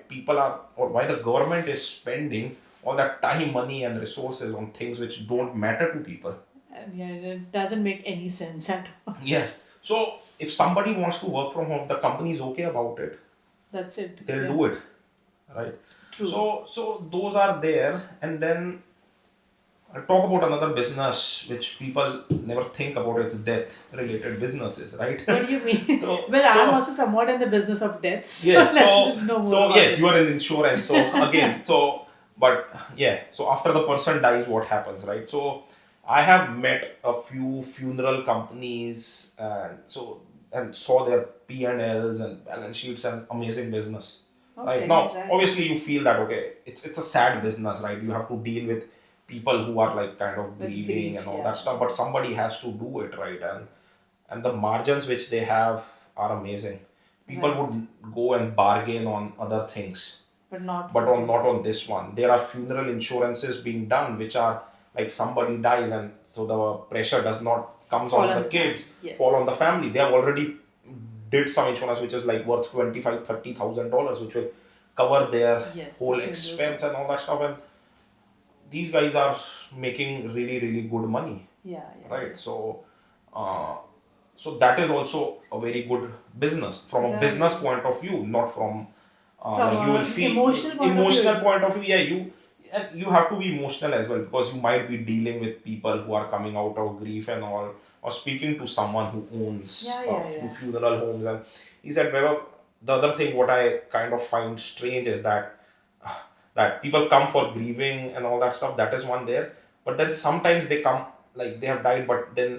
people are, or why the government is spending all that time, money and resources on things which don't matter to people. And yeah, it doesn't make any sense at all. Yes. So if somebody wants to work from home, the company is okay about it. That's it. They'll do it, right? True. So those are there, and then I'll talk about another business which people never think about. It's death-related businesses, right? What do you mean? So- Well, so- I'm also somewhat in the business of death. So Yes, let's know more so about yes, it. you are in insurance. So again, but yeah, so after the person dies, what happens, right? So I have met a few funeral companies and saw their P&Ls and balance sheets, and amazing business. Okay, Right now, right. obviously you feel that, okay, it's a sad business, right? You have to deal with people who are like kind of With grieving grief, and all yeah. that stuff, but somebody has to do it, right? And the margins which they have are amazing. People Right. would go and bargain on other things, But not. but for on not this. on this one. There are funeral insurances being done which are like somebody dies, and so the pressure does not comes Fall on on the the kids, family, yes. fall on the family. They have already did some insurance which is like worth $25,000-$30,000, which will cover their Yes, whole the funeral expense and all that stuff. And these guys are making really, really good money, Yeah, yeah. right? So that is also a very good business from a Yeah, business yeah. point of view, not from From like you will a feel emotional point of emotional view. point of view. Yeah, you have to be emotional as well, because you might be dealing with people who are coming out of grief and all, or speaking to someone who owns Yeah, a yeah, few yeah. funeral homes. And he said, "Vaibhav, the other thing what I kind of find strange is that people come for grieving and all that stuff. That is one there, but then sometimes they come like they have died, but then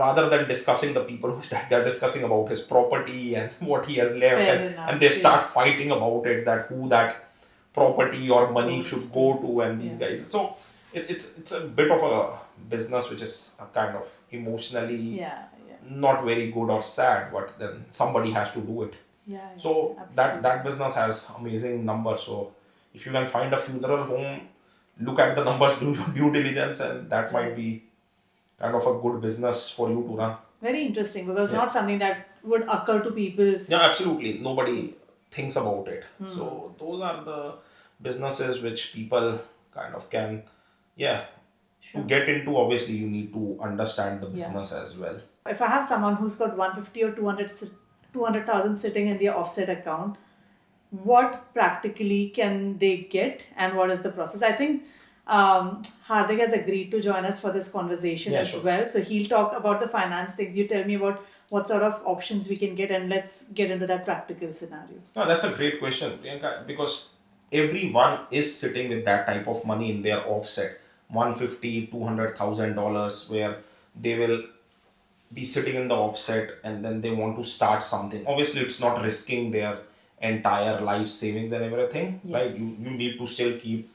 rather than discussing the people who died, they're discussing about his property and what he has left, Fair and, enough, and they start yes. fighting about it, that who that property or money Goes should to. go to, and these Yeah. guys. So it's a bit of a business which is a kind of emotionally Yeah, yeah. not very good or sad, but then somebody has to do it. Yeah, yeah, So absolutely. that business has amazing numbers. So if you can find a funeral home, look at the numbers, do your due diligence, and that might be kind of a good business for you to run. Very interesting, because Yeah. not something that would occur to people. Yeah, absolutely. Nobody thinks about it. So those are the businesses which people kind of can, yeah. Sure. To get into, obviously, you need to understand the Yeah. business as well. If I have someone who's got 150 or 200,000 sitting in their offset account, what practically can they get, and what is the process? I think Hardik has agreed to join us for this conversation Yeah, as sure. well. So he'll talk about the finance things. You tell me about what sort of options we can get, and let's get into that practical scenario. No, that's a great question, Priyanka, because everyone is sitting with that type of money in their offset, $150,000-$200,000, where they will be sitting in the offset and then they want to start something. Obviously, it's not risking their entire life savings and everything, Yes. right? You need to still keep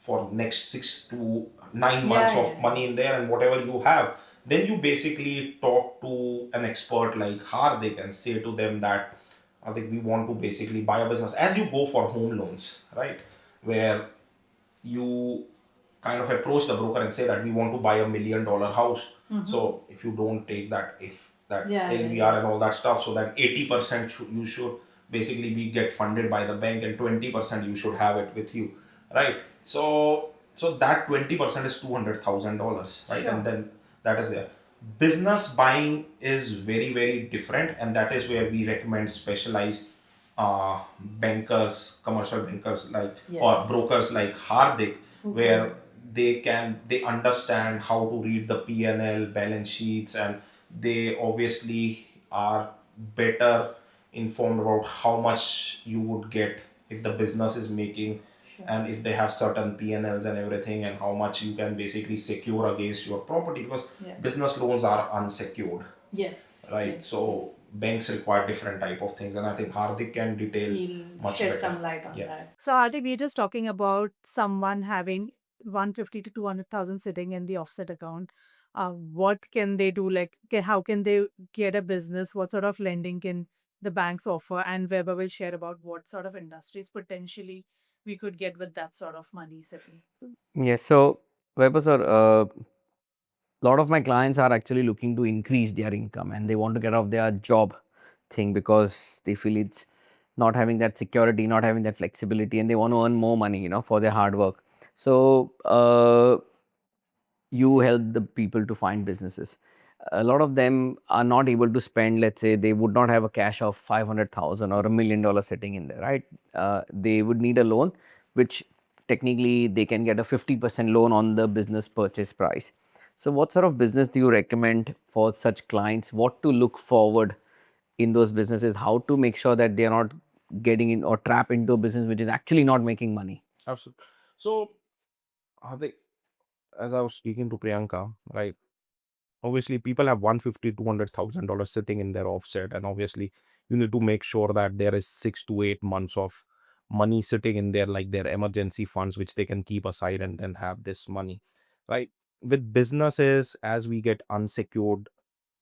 for next 6 to 9 months Yeah, of yeah. money in there, and whatever you have, then you basically talk to an expert like Hardik and say to them that I think we want to basically buy a business as you go for home loans, right? Where you kind of approach the broker and say that we want to buy $1 million house. So if you don't take that, if that Yeah, yeah, LVR and all that stuff, so that 80% you should basically be get funded by the bank, and 20% you should have it with you, right? So that 20% is $200,000, right? Sure. And then that is there. Business buying is very very different, and that is where we recommend specialized bankers, commercial bankers like or Yes. brokers like Hardik, where they understand how to read the P&L balance sheets, and they obviously are better informed about how much you would get if the business is making, Sure. and if they have certain P&Ls and everything, and how much you can basically secure against your property, because Yeah. business loans are unsecured, Yes. right? Yes. So banks require different type of things, and I think Hardik can detail He'll much shed better. some light on Yeah. that. So, Arti, we're just talking about someone having 150 to 200,000 sitting in the offset account. What can they do? Like, how can they get a business? What sort of lending can the banks offer? And Weber will share about what sort of industries potentially we could get with that sort of money sitting. Yes. So, Weber sir, lot of my clients are actually looking to increase their income and they want to get off their job thing because they feel it's not having that security, not having that flexibility, and they want to earn more money, for their hard work. So, you help the people to find businesses. A lot of them are not able to spend, let's say, they would not have a cash of 500,000 or $1 million sitting in there, right? They would need a loan, which technically they can get a 50% loan on the business purchase price. So, what sort of business do you recommend for such clients? What to look forward in those businesses? How to make sure that they are not getting in or trap into a business which is actually not making money? Absolutely. So, are they, as I was speaking to Priyanka, right? Obviously, people have 150, $200,000 sitting in their offset, and obviously, you need to make sure that there is 6 to 8 months of money sitting in there, like their emergency funds, which they can keep aside and then have this money, right? With businesses, as we get unsecured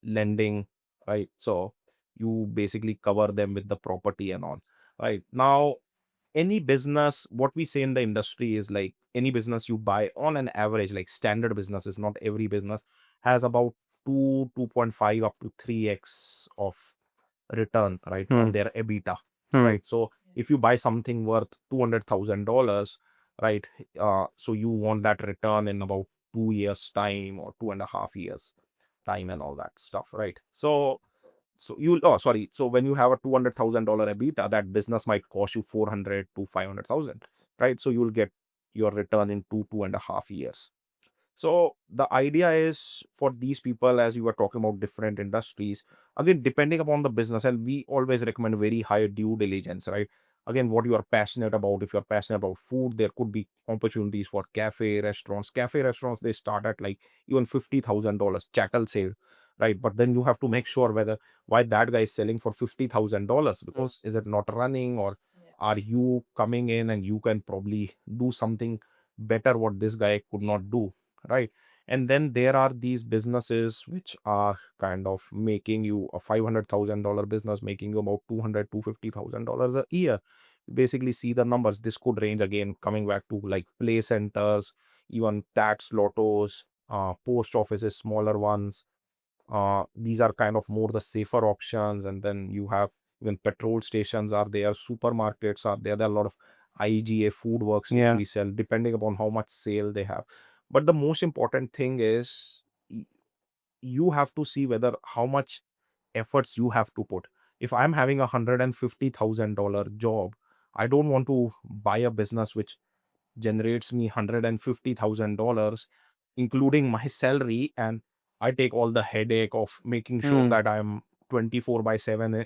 lending, right? So, you basically cover them with the property and all, right? Now, any business, what we say in the industry is like any business you buy on an average, like standard businesses, not every business has about 2.5 up to 3x of return, right, on their EBITDA, Hmm. right? So if you buy something worth $200,000, right, so you want that return in about 2 years time or 2.5 years time and all that stuff, right? So you, oh sorry, so when you have a $200,000 EBITDA, that business might cost you 400 to 500,000, right? So you'll get your return in 2.5 years. So the idea is for these people, as you were talking about different industries, again, depending upon the business, and we always recommend very high due diligence, right? Again, what you are passionate about. If you're passionate about food, there could be opportunities for cafe restaurants. Cafe restaurants, they start at like even $50,000 chattel sale, right? But then you have to make sure whether why that guy is selling for $50,000, because is it not running, or are you coming in and you can probably do something better what this guy could not do, right? And then there are these businesses which are kind of making you a $500,000 business, making you about $250,000 a year. Basically, see the numbers. This could range, again, coming back to like play centers, even tax lottos, post offices, smaller ones. These are kind of more the safer options. And then you have even petrol stations are there, supermarkets are there. There are a lot of IGA food works which Yeah. we sell depending upon how much sale they have. But the most important thing is you have to see whether how much efforts you have to put. If I'm having $150,000 job, I don't want to buy a business which generates me $150,000, including my salary, and I take all the headache of making sure Hmm. that I'm 24 by 7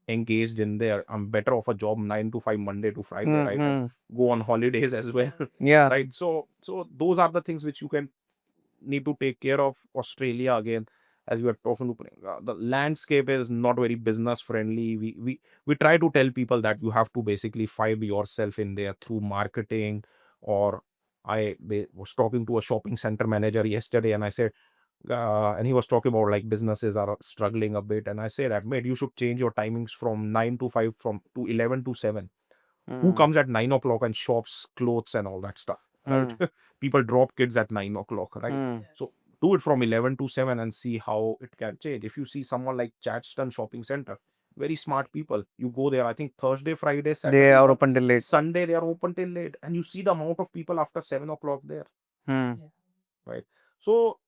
engaged in there. I'm better off a job 9 to 5, Monday to Friday, Hmm. right? And Hmm. go on holidays as well, Yeah. right? So those are the things which you can need to take care of. Australia, again, as we are talking to Priyanka, the landscape is not very business friendly. We try to tell people that you have to basically find yourself in there through marketing, or was talking to a shopping center manager yesterday, and I said, and he was talking about like businesses are struggling a bit, and I said that, mate, you should change your timings from 9 to 5, from to 11 to 7. Who Hmm. comes at 9 o'clock and shops clothes and all that stuff, right? Hmm. People drop kids at 9 o'clock, right? Hmm. So do it from 11 to 7 and see how it can change. If you see someone like Chadston Shopping Center, very smart people, you go there, I think Thursday, Friday, They Saturday, are or open till late. Sunday, they are open till late, and you see the amount of people after 7 o'clock there, Hmm. right? So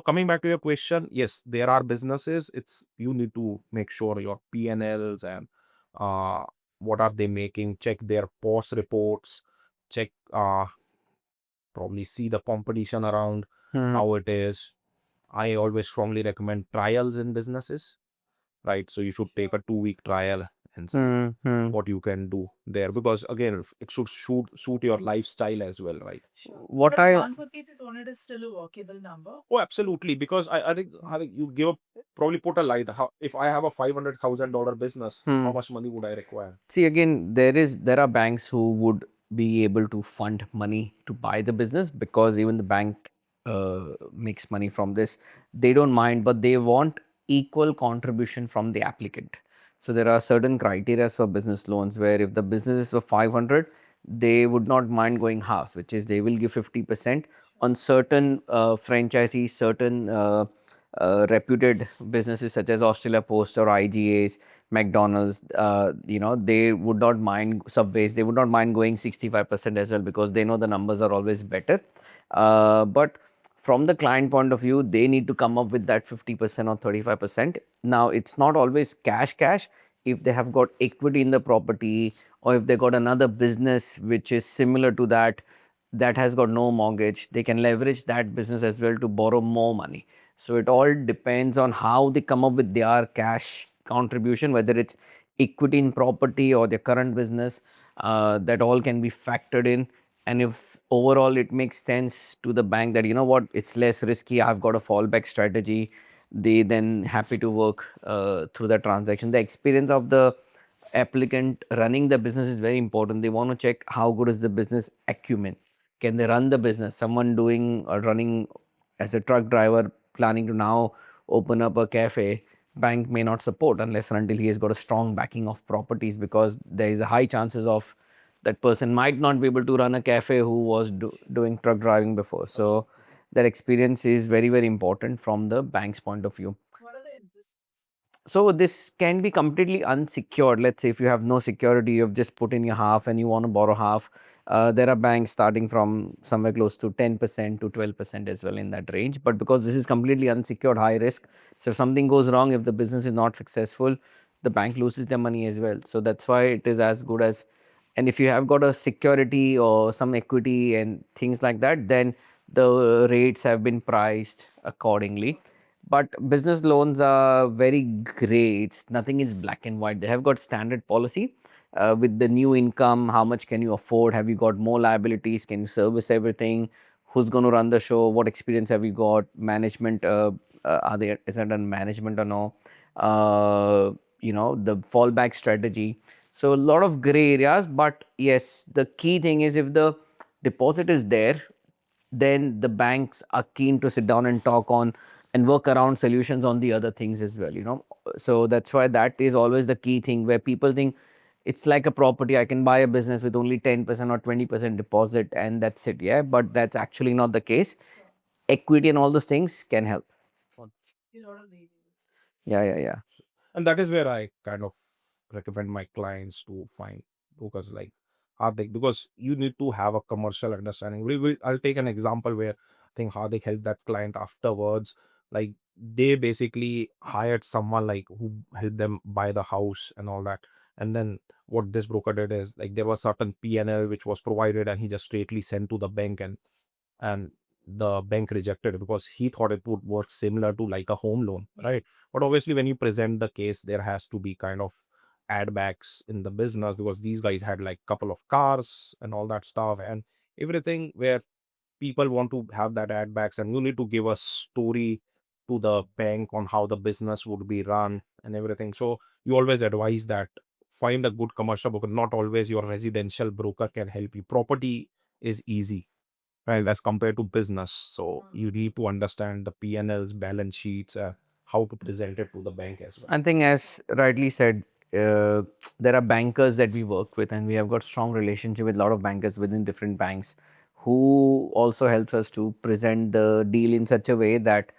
coming back to your question, yes, there are businesses. It's you need to make sure your P&Ls and uh, what are they making. Check their POS reports. Check probably see the competition around, Hmm. how it is. I always strongly recommend trials in businesses, right? So you should take a 2 week trial and see Hmm. Hmm. what you can do there, because again, it should suit your lifestyle as well, right? What I Oh, absolutely. Because I think you give probably put a light. How if I have a $500,000 business, hmm. how much money would I require? See, again, there are banks who would be able to fund money to buy the business, because even the bank makes money from this. They don't mind, but they want equal contribution from the applicant. So there are certain criteria for business loans where if the business is for 500, they would not mind going halves, which is they will give 50% on certain franchisees, certain reputed businesses such as Australia Post or IGAs, McDonald's. They would not mind Subways. They would not mind going 65% as well, because they know the numbers are always better. But from the client point of view, they need to come up with that 50% or 35%. Now, it's not always cash. If they have got equity in the property, or if they got another business which is similar to that, that has got no mortgage, they can leverage that business as well to borrow more money. So it all depends on how they come up with their cash contribution, whether it's equity in property or their current business. That all can be factored in. And if overall it makes sense to the bank that, you know what, it's less risky, I've got a fallback strategy, they then happy to work through the transaction. The experience of the applicant running the business is very important. They want to check how good is the business acumen. Can they run the business? Someone doing or running as a truck driver planning to now open up a cafe, bank may not support unless and until he has got a strong backing of properties, because there is a high chances of that person might not be able to run a cafe who was doing truck driving before. So that experience is very, very important from the bank's point of view. So this can be completely unsecured. Let's say if you have no security, you've just put in your half and you want to borrow half. There are banks starting from somewhere close to 10% to 12% as well, in that range. But because this is completely unsecured, high risk, so if something goes wrong, if the business is not successful, the bank loses their money as well. So that's why it is as good as, and if you have got a security or some equity and things like that, then the rates have been priced accordingly. But business loans are very gray. It's nothing is black and white. They have got standard policy with the new income. How much can you afford? Have you got more liabilities? Can you service everything? Who's going to run the show? What experience have you got? Management, are there, is it on management or no? The fallback strategy. So a lot of gray areas. But yes, the key thing is if the deposit is there, then the banks are keen to sit down and talk on and work around solutions on the other things as well. So that's why that is always the key thing, where people think it's like a property, I can buy a business with only 10% or 20% deposit and that's it. Yeah, but that's actually not the case. Equity and all those things can help. Yeah, yeah, yeah. And that is where I kind of recommend my clients to find brokers like Hardik, because you need to have a commercial understanding. I'll take an example where I think Hardik helped that client afterwards. Like they basically hired someone like who helped them buy the house and all that. And then what this broker did is like there was certain P&L which was provided, and he just straightly sent to the bank, and the bank rejected it because he thought it would work similar to like a home loan, right? But obviously when you present the case, there has to be kind of add backs in the business, because these guys had like couple of cars and all that stuff and everything, where people want to have that add backs, and you need to give a story to the bank on how the business would be run and everything. So you always advise that find a good commercial broker. Not always your residential broker can help you. Property is easy, right, as compared to business. So you need to understand the P&Ls, balance sheets, how to present it to the bank as well. I think, as rightly said, uh, there are bankers that we work with, and we have got strong relationship with a lot of bankers within different banks, who also helps us to present the deal in such a way that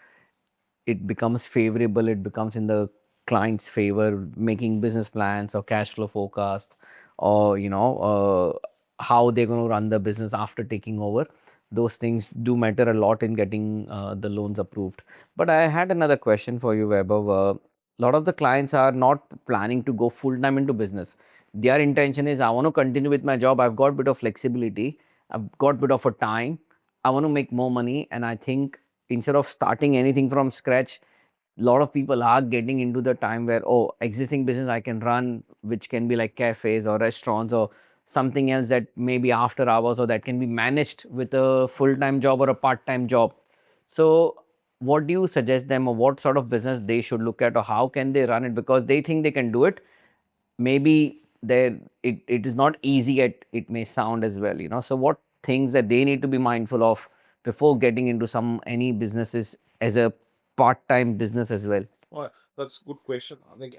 it becomes favorable, it becomes in the client's favor, making business plans or cash flow forecasts, or how they're going to run the business after taking over. Those things do matter a lot in getting the loans approved. But I had another question for you, Vaibhav. A lot of the clients are not planning to go full time into business. Their intention is, I want to continue with my job, I've got a bit of flexibility, I've got a bit of a time, I want to make more money. And I think instead of starting anything from scratch, a lot of people are getting into the time where, oh, existing business I can run, which can be like cafes or restaurants or something else that may be after hours, or that can be managed with a full time job or a part time job. So what do you suggest them, or what sort of business they should look at, or how can they run it? Because they think they can do it. Maybe it is not easy at it may sound as well, so what things that they need to be mindful of before getting into some any businesses as a part-time business as well? Well, that's a good question, I think.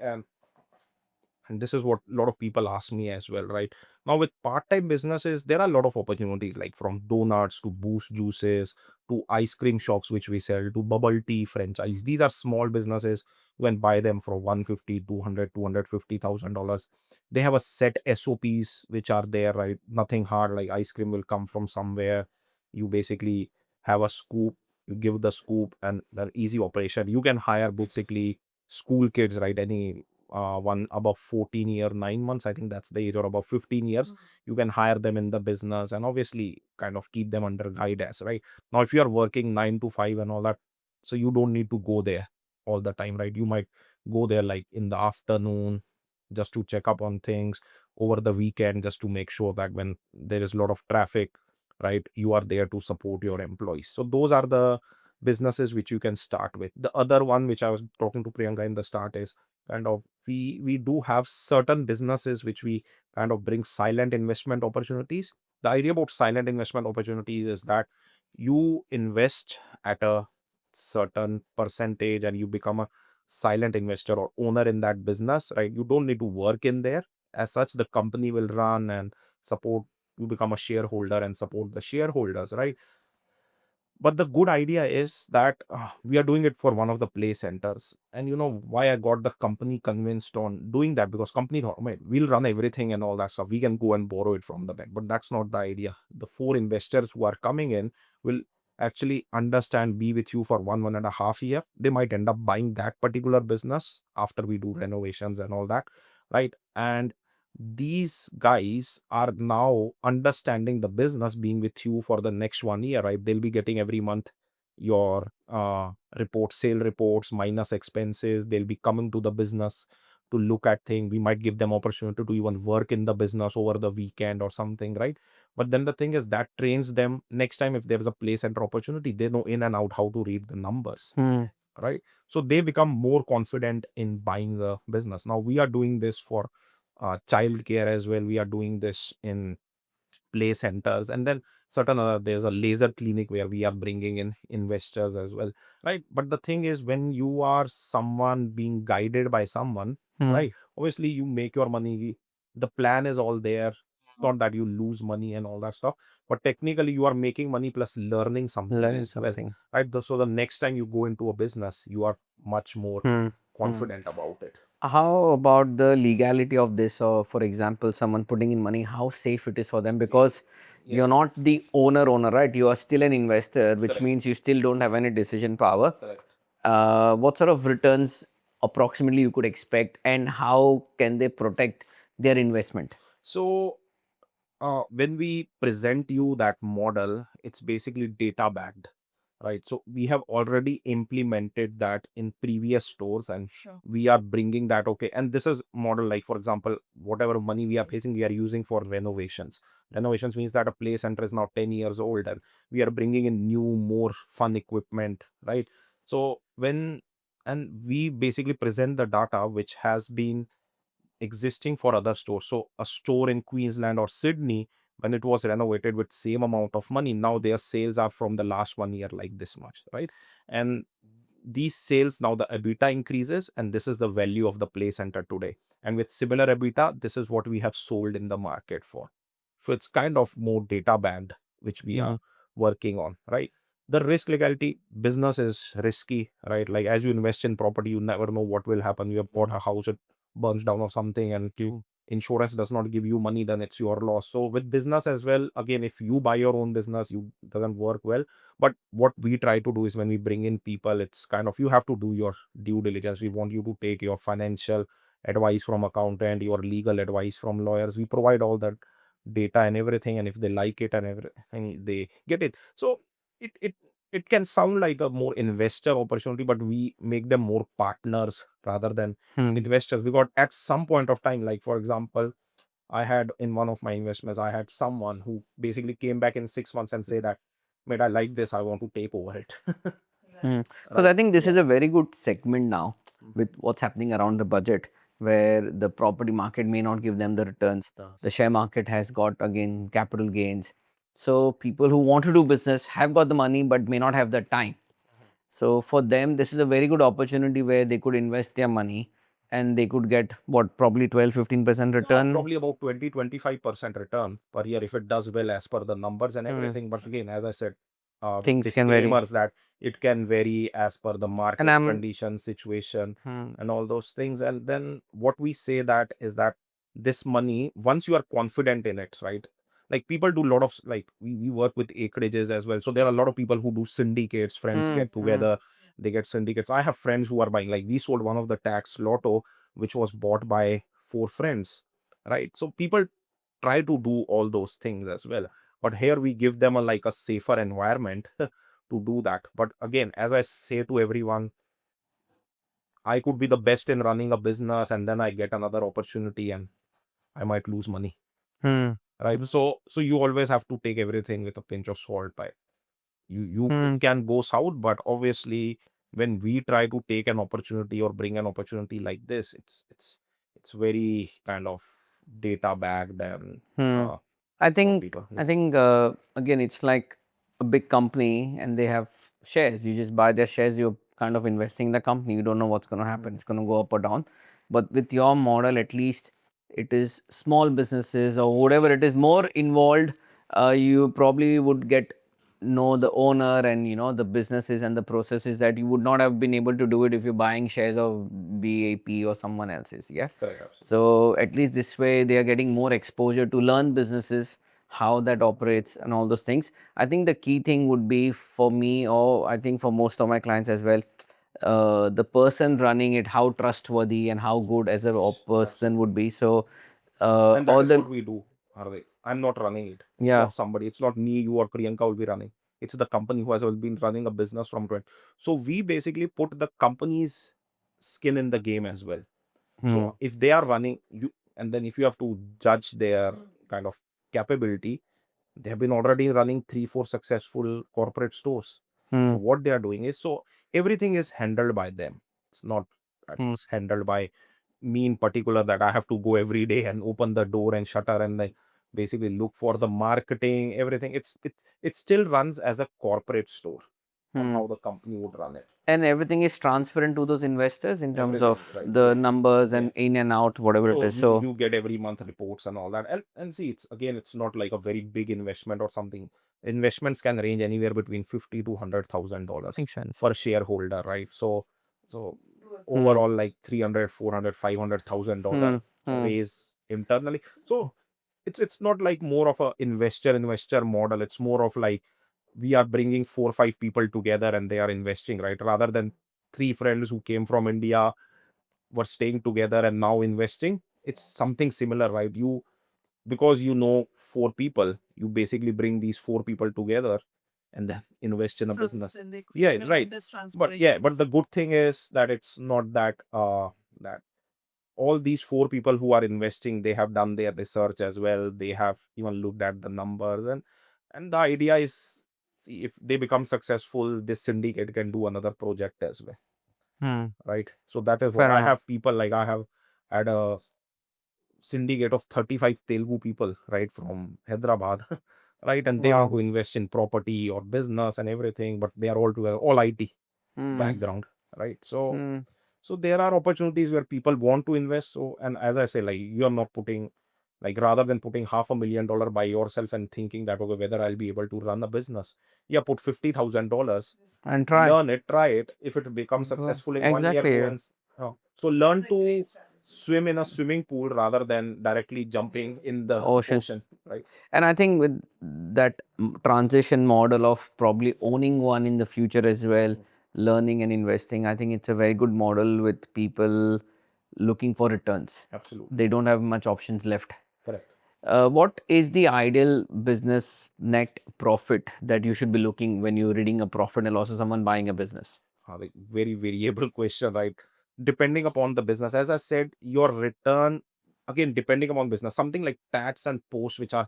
And this is what a lot of people ask me as well, right? Now with part-time businesses, there are a lot of opportunities, like from donuts to boost juices to ice cream shops which we sell, to bubble tea franchise. These are small businesses. You can buy them for 150, 200, $250,000. They have a set SOPs which are there, right? Nothing hard, like ice cream will come from somewhere. You basically have a scoop, you give the scoop, and the easy operation. You can hire basically school kids, right? Any one above 14 year 9 months, I think that's the age, or above 15 years. You can hire them in the business, and obviously kind of keep them under guidance, right? Now if you are working 9 to 5 and all that, so you don't need to go there all the time, right? You might go there like in the afternoon, just to check up on things, over the weekend, just to make sure that when there is a lot of traffic, right, you are there to support your employees. So those are the businesses which you can start with. The other one which I was talking to Priyanka in the start is kind of, we do have certain businesses which we kind of bring silent investment opportunities. The idea about silent investment opportunities is that you invest at a certain percentage and you become a silent investor or owner in that business, right? You don't need to work in there as such. The company will run and support. You become a shareholder and support the shareholders, right? But the good idea is that we are doing it for one of the play centers. And you know why I got the company convinced on doing that? Because company thought, "Mate, we'll run everything and all that stuff. We can go and borrow it from the bank." But that's not the idea. The four investors who are coming in will actually understand, be with you for 1.5 year. They might end up buying that particular business after we do renovations and all that, right? And these guys are now understanding the business, being with you for the next 1 year, right? They'll be getting every month your report, sale reports minus expenses. They'll be coming to the business to look at things. We might give them opportunity to even work in the business over the weekend or something, right? But then the thing is that trains them. Next time if there's a play center opportunity, they know in and out how to read the numbers, Hmm. right? So they become more confident in buying a business. Now we are doing this for child care as well. We are doing this in play centers, and then certain other, there's a laser clinic where we are bringing in investors as well, right? But the thing is, when you are someone being guided by someone, Hmm. right, obviously you make your money, the plan is all there. Not that you lose money and all that stuff, but technically you are making money plus learning something Learning as well, something. right? So the next time you go into a business, you are much more Hmm. Hmm. confident about it. How about the legality of this? Or, for example, someone putting in money, how safe it is for them? Because Yeah, you're not the owner, right? You are still an investor, which correct, means you still don't have any decision power. correct. What sort of returns approximately you could expect, and how can they protect their investment? So when we present you that model, it's basically data backed, right? So we have already implemented that in previous stores, and we are bringing that. Okay, and this is model, like for example, whatever money we are facing, we are using for renovations. Renovations means that a play center is now 10 years old, and we are bringing in new, more fun equipment, right? So when, and we basically present the data which has been existing for other stores. So a store in Queensland or Sydney when it was renovated with same amount of money, now their sales are from the last 1 year like this much, right? And these sales, now the EBITDA increases, and this is the value of the play center today. And with similar EBITDA, this is what we have sold in the market for. So it's kind of more data band which we are working on, right? The risk legality, business is risky, right? Like as you invest in property, you never know what will happen. You have bought a house, it burns down or something, and insurance does not give you money, then it's your loss. So with business as well, again, if you buy your own business, you doesn't work well. But what we try to do is when we bring in people, it's kind of, you have to do your due diligence. We want you to take your financial advice from accountant, your legal advice from lawyers. We provide all that data and everything, and if they like it and everything, they get it. So it can sound like a more investor opportunity, but we make them more partners rather than investors. Because at some point of time, like for example, I had in one of my investments, I had someone who basically came back in 6 months and say that, mate, I like this, I want to take over it. Because I think this is a very good segment now with what's happening around the budget, where the property market may not give them the returns. The share market has got again capital gains. So people who want to do business have got the money but may not have the time. So for them, this is a very good opportunity where they could invest their money and they could get what, probably 12-15% return. Probably about 20-25% return per year if it does well as per the numbers and everything. But again, as I said, Things can vary. disclaimers that it can vary as per the market I'm- condition, situation, and all those things. And then what we say that is that this money, once you are confident in it, right? Like people do a lot of, like we work with acreages as well. So there are a lot of people who do syndicates, friends get together, they get syndicates. I have friends who are buying, like we sold one of the tax lotto, which was bought by 4 friends, right? So people try to do all those things as well, but here we give them a like a safer environment to do that. But again, as I say to everyone, I could be the best in running a business and then I get another opportunity and I might lose money, right? So you always have to take everything with a pinch of salt. By you it can go south, but obviously when we try to take an opportunity or bring an opportunity like this, it's very kind of data backed and I for think people. again it's like a big company and they have shares. You just buy their shares. You're kind of investing in the company. You don't know what's going to happen. It's going to go up or down. But with your model, at least it is small businesses or whatever it is more involved. You probably would get know the owner and the businesses and the processes that you would not have been able to do it if you're buying shares of BAP or someone else's. Yeah. Correct, absolutely. So at least this way they are getting more exposure to learn businesses, how that operates and all those things. I think the key thing would be for me, or I think for most of my clients as well, the person running it, how trustworthy and how good as a person would be. So And that all is the what we do, Hardik. I'm not running it. It's yeah. not somebody. It's not me, you, or Priyanka will be running. It's the company who has been running a business from 20. So we basically put the company's skin in the game as well. So if they are running you, and then if you have to judge their kind of capability, they have been already running 3-4 successful corporate stores. So what they are doing is, so everything is handled by them. It's not that it's handled by me in particular, that I have to go every day and open the door and shutter and like basically look for the marketing, everything. It still runs as a corporate store on how the company would run it. And everything is transparent to those investors in terms Everything, of right? the Yeah. numbers and in and out, whatever it is. You, So you get every month reports and all that. And see, it's again, it's not like a very big investment or something. Investments can range anywhere between 50 to $100,000 makes sense. per shareholder, right? So overall, like 300, 400, $500,000 raise internally. So it's not like more of a investor model. It's more of like we are bringing 4 or 5 people together and they are investing, right? Rather than 3 friends who came from India were staying together and now investing. It's something similar, right? You, because you know 4 people, you basically bring these 4 people together and then invest in a business. Yeah, right. But yeah, but the good thing is that it's not that that all these 4 people who are investing, they have done their research as well. They have even looked at the numbers, and the idea is, see, if they become successful, this syndicate can do another project as well, right? So that is what Fair I enough. have people, like I have had a syndicate of 35 Telugu people, right, from Hyderabad, right, and they want Wow. to invest in property or business and everything, but they are all together, all IT Hmm. background, right? So Hmm. so there are opportunities where people want to invest. So, and as I say, like, you are not putting, like, rather than putting $500,000 by yourself and thinking that, okay, whether I'll be able to run a business, yeah, put $50,000, And try. learn it, try it. If it becomes successful in 1 year, go Exactly. and so learn to swim in a swimming pool rather than directly jumping in the Ocean. ocean, right? And I think with that transition model of probably owning one in the future as well, learning and investing, I think it's a very good model with people looking for returns. Absolutely. They don't have much options left. Correct. What is the ideal business net profit that you should be looking when you're reading a profit and loss of someone buying a business? Like, very variable question, right? Depending upon the business, as I said, your return, again, depending upon business, something like tax and post, which are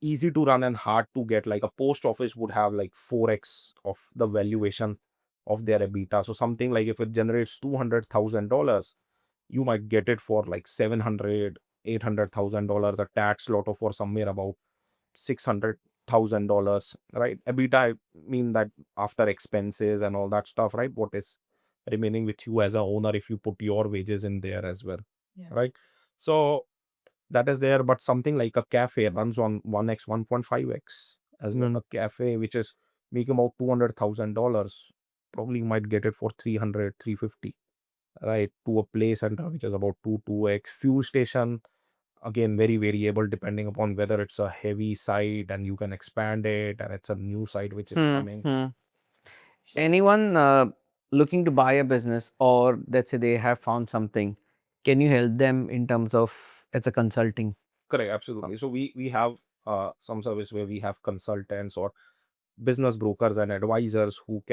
easy to run and hard to get, like a post office would have like 4x of the valuation of their EBITDA. So something like, if it generates $200,000, you might get it for like 700, $800,000. A tax lotto for somewhere about $600,000, right? EBITDA, I mean that after expenses and all that stuff, right? What is remaining with you as a owner if you put your wages in there as well, right? So that is there, but something like a cafe runs on 1x, 1.5x as well. Mm. A cafe which is making about $200,000, probably might get it for 300, 350, right? To a play center which is about 2x. Fuel station, again, very variable depending upon whether it's a heavy site and you can expand it, and it's a new site which is Hmm. coming. Hmm. Anyone looking to buy a business, or let's say they have found something, can you help them in terms of as a consulting? Correct, absolutely. So we have some service where we have consultants or business brokers and advisors who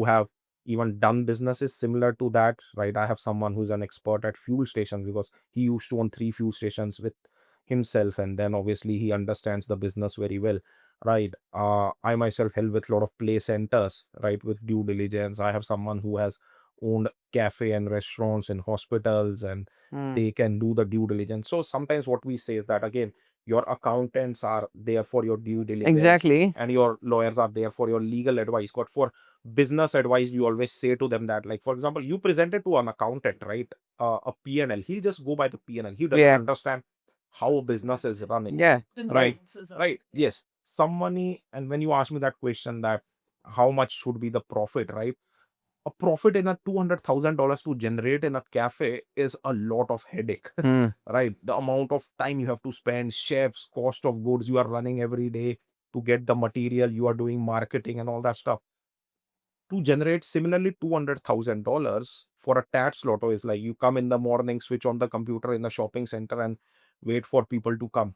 have even done businesses similar to that, right? I have someone who's an expert at fuel stations because he used to own 3 fuel stations with himself, and then obviously he understands the business very well, right? I myself help with a lot of play centers, right, with due diligence. I have someone who has owned cafe and restaurants in hospitals, and Hmm. they can do the due diligence. So sometimes what we say is that, again, your accountants are there for your due diligence Exactly. and your lawyers are there for your legal advice. But for business advice, we always say to them that, like, for example, you presented to an accountant, right, a P&L, he'll just go by the P&L. He doesn't Yeah. understand how a business is running, Yeah. right? Right, yes, some money. And when you ask me that question, that how much should be the profit, right? A profit in a $200,000 to generate in a cafe is a lot of headache, Hmm. right? The amount of time you have to spend, chefs, cost of goods you are running every day to get the material, you are doing marketing and all that stuff. To generate similarly $200,000 for a tax lotto is like, you come in the morning, switch on the computer in the shopping center and wait for people to come,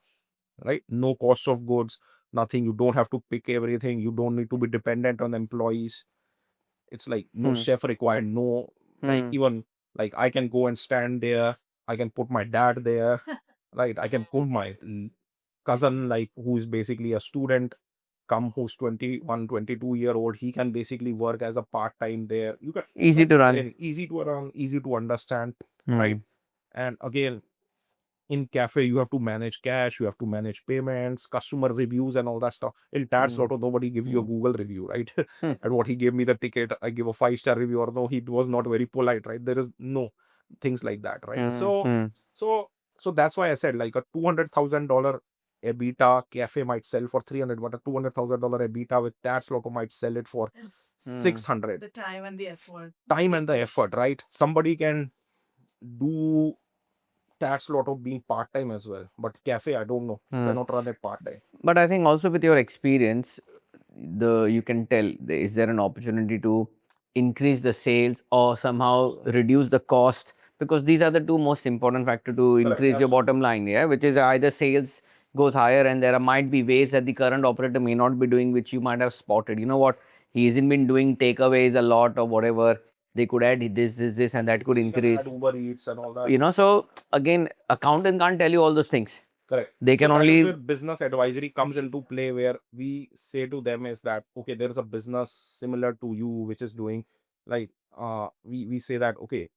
right? No cost of goods, nothing. You don't have to pick everything. You don't need to be dependent on employees. It's like no Hmm. chef required, no, like, Hmm. even like I can go and stand there. I can put my dad there, right? I can put my cousin, like, who is basically a student, come, who's 21, 22-year old. He can basically work as a part-time there. You can, Easy to run. easy to run, easy to understand, right? Hmm. And again, in cafe you have to manage cash, you have to manage payments, customer reviews and all that stuff. In tax Hmm. lotto, nobody gives you a Google review, right? Hmm. And what, he gave me the ticket, I give a 5-star review, or no, he was not very polite, right? There is no things like that, right? Hmm. So Hmm. so so that's why I said, like, a $200,000 EBITDA cafe might sell for 300, but a $200,000 EBITDA with tax lotto might sell it for 600. The time and the effort, right? Somebody can do tax lot of being part-time as well, but cafe, I don't know, you Hmm. cannot run it part-time. But I think also with your experience, you can tell is there an opportunity to increase the sales or somehow reduce the cost, because these are the two most important factor to Correct, increase your bottom absolutely. line, yeah, which is either sales goes higher and there might be ways that the current operator may not be doing, which you might have spotted. You know what, he hasn't been doing takeaways a lot or whatever, they could add this and that could You can add increase, Uber Eats and all that. you know. So again, accountant can't tell you all those things, Correct. they So can that is where only. business advisory comes into play, where we say to them is that, okay, there is a business similar to you which is doing, like, we say that, okay,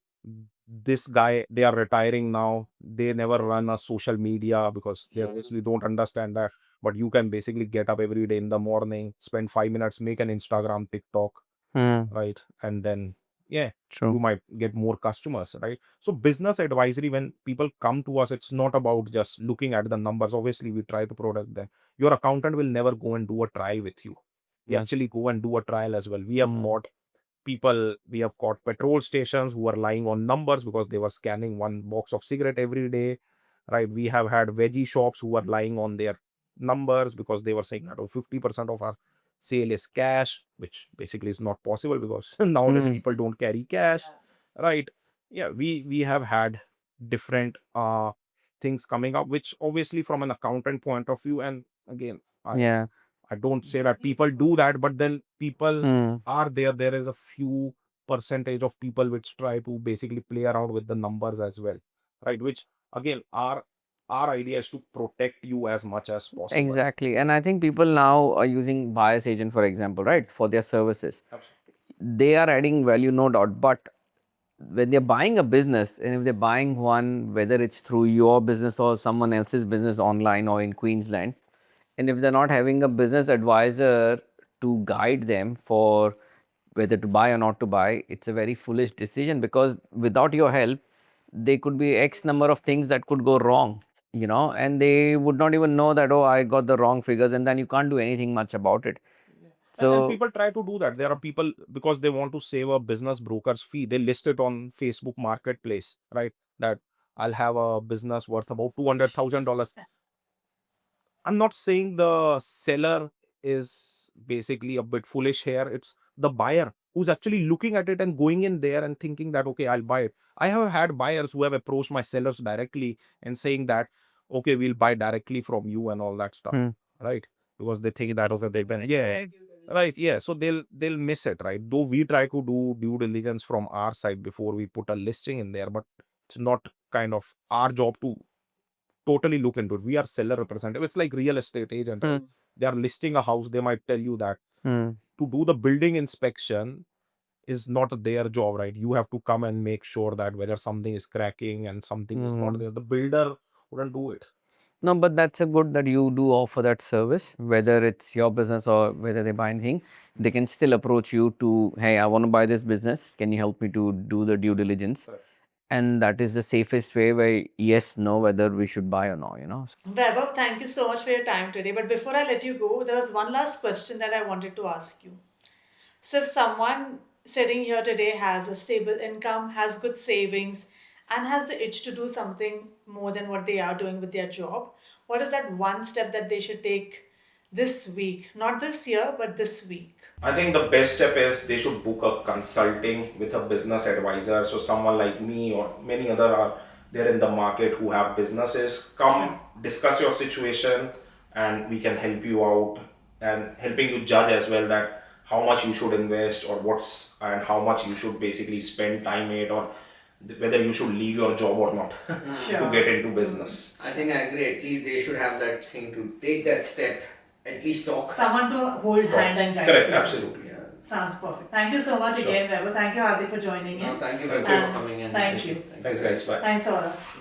this guy, they are retiring now, they never run a social media because they obviously don't understand that. But you can basically get up every day in the morning, spend 5 minutes, make an Instagram, TikTok, right? And then, yeah, True. you might get more customers, right? So business advisory, when people come to us, it's not about just looking at the numbers. Obviously, we try to protect them. Your accountant will never go and do a trial with you. You actually go and do a trial as well. We have caught petrol stations who are lying on numbers because they were scanning one box of cigarette every day, right? We have had veggie shops who are lying on their numbers because they were saying that 50% of our sale is cash, which basically is not possible because nowadays people don't carry cash, right? Yeah, we have had different things coming up, which obviously from an accountant point of view, and again, Yeah. I don't say that people do that, but then people are there. There is a few percentage of people which try to basically play around with the numbers as well, right? Which again, our idea is to protect you as much as possible. Exactly. And I think people now are using buyer's agent, for example, right, for their services. They are adding value, no doubt. But when they're buying a business, and if they're buying one, whether it's through your business or someone else's business online or in Queensland, and if they're not having a business advisor to guide them for whether to buy or not to buy, it's a very foolish decision, because without your help, there could be X number of things that could go wrong, and they would not even know that, oh, I got the wrong figures, and then you can't do anything much about it. And So, people try to do that. There are people, because they want to save a business broker's fee, they list it on Facebook Marketplace, right? That I'll have a business worth about $200,000. I'm not saying the seller is basically a bit foolish here. It's the buyer who's actually looking at it and going in there and thinking that, okay, I'll buy it. I have had buyers who have approached my sellers directly and saying that, okay, we'll buy directly from you and all that stuff, right? Because they think that, okay, they've been, yeah, right, yeah. So they'll miss it, right? Though we try to do due diligence from our side before we put a listing in there, but it's not kind of our job to totally look into it. We are seller representative. It's like real estate agent. Right? They are listing a house. They might tell you that to do the building inspection is not their job, right? You have to come and make sure that whether something is cracking and something is not there. The builder wouldn't do it. no, but that's a good that you do offer that service, whether it's your business or whether they buy anything. They can still approach you to, hey, I want to buy this business. Can you help me to do the due diligence? Correct. And that is the safest way where yes, no, whether we should buy or not. Vaibhav, thank you so much for your time today. But before I let you go, there was one last question that I wanted to ask you. So, if someone sitting here today has a stable income, has good savings, and has the itch to do something more than what they are doing with their job, what is that one step that they should take this week? Not this year, but this week. I think the best step is they should book a consulting with a business advisor. So someone like me or many other are there in the market who have businesses. Come discuss your situation and we can help you out and helping you judge as well that how much you should invest or what's and how much you should basically spend time in it or whether you should leave your job or not to get into business. I think I agree. At least they should have that thing to take that step, at least talk. Someone to hold hand and guide Correct, you. absolutely. Sounds perfect. Thank you so much again, Vaibhav. Thank you, Hardik, for joining in. Thank you Thank for you. coming in. Thank you. Thanks guys, bye. Thanks, Saurabh.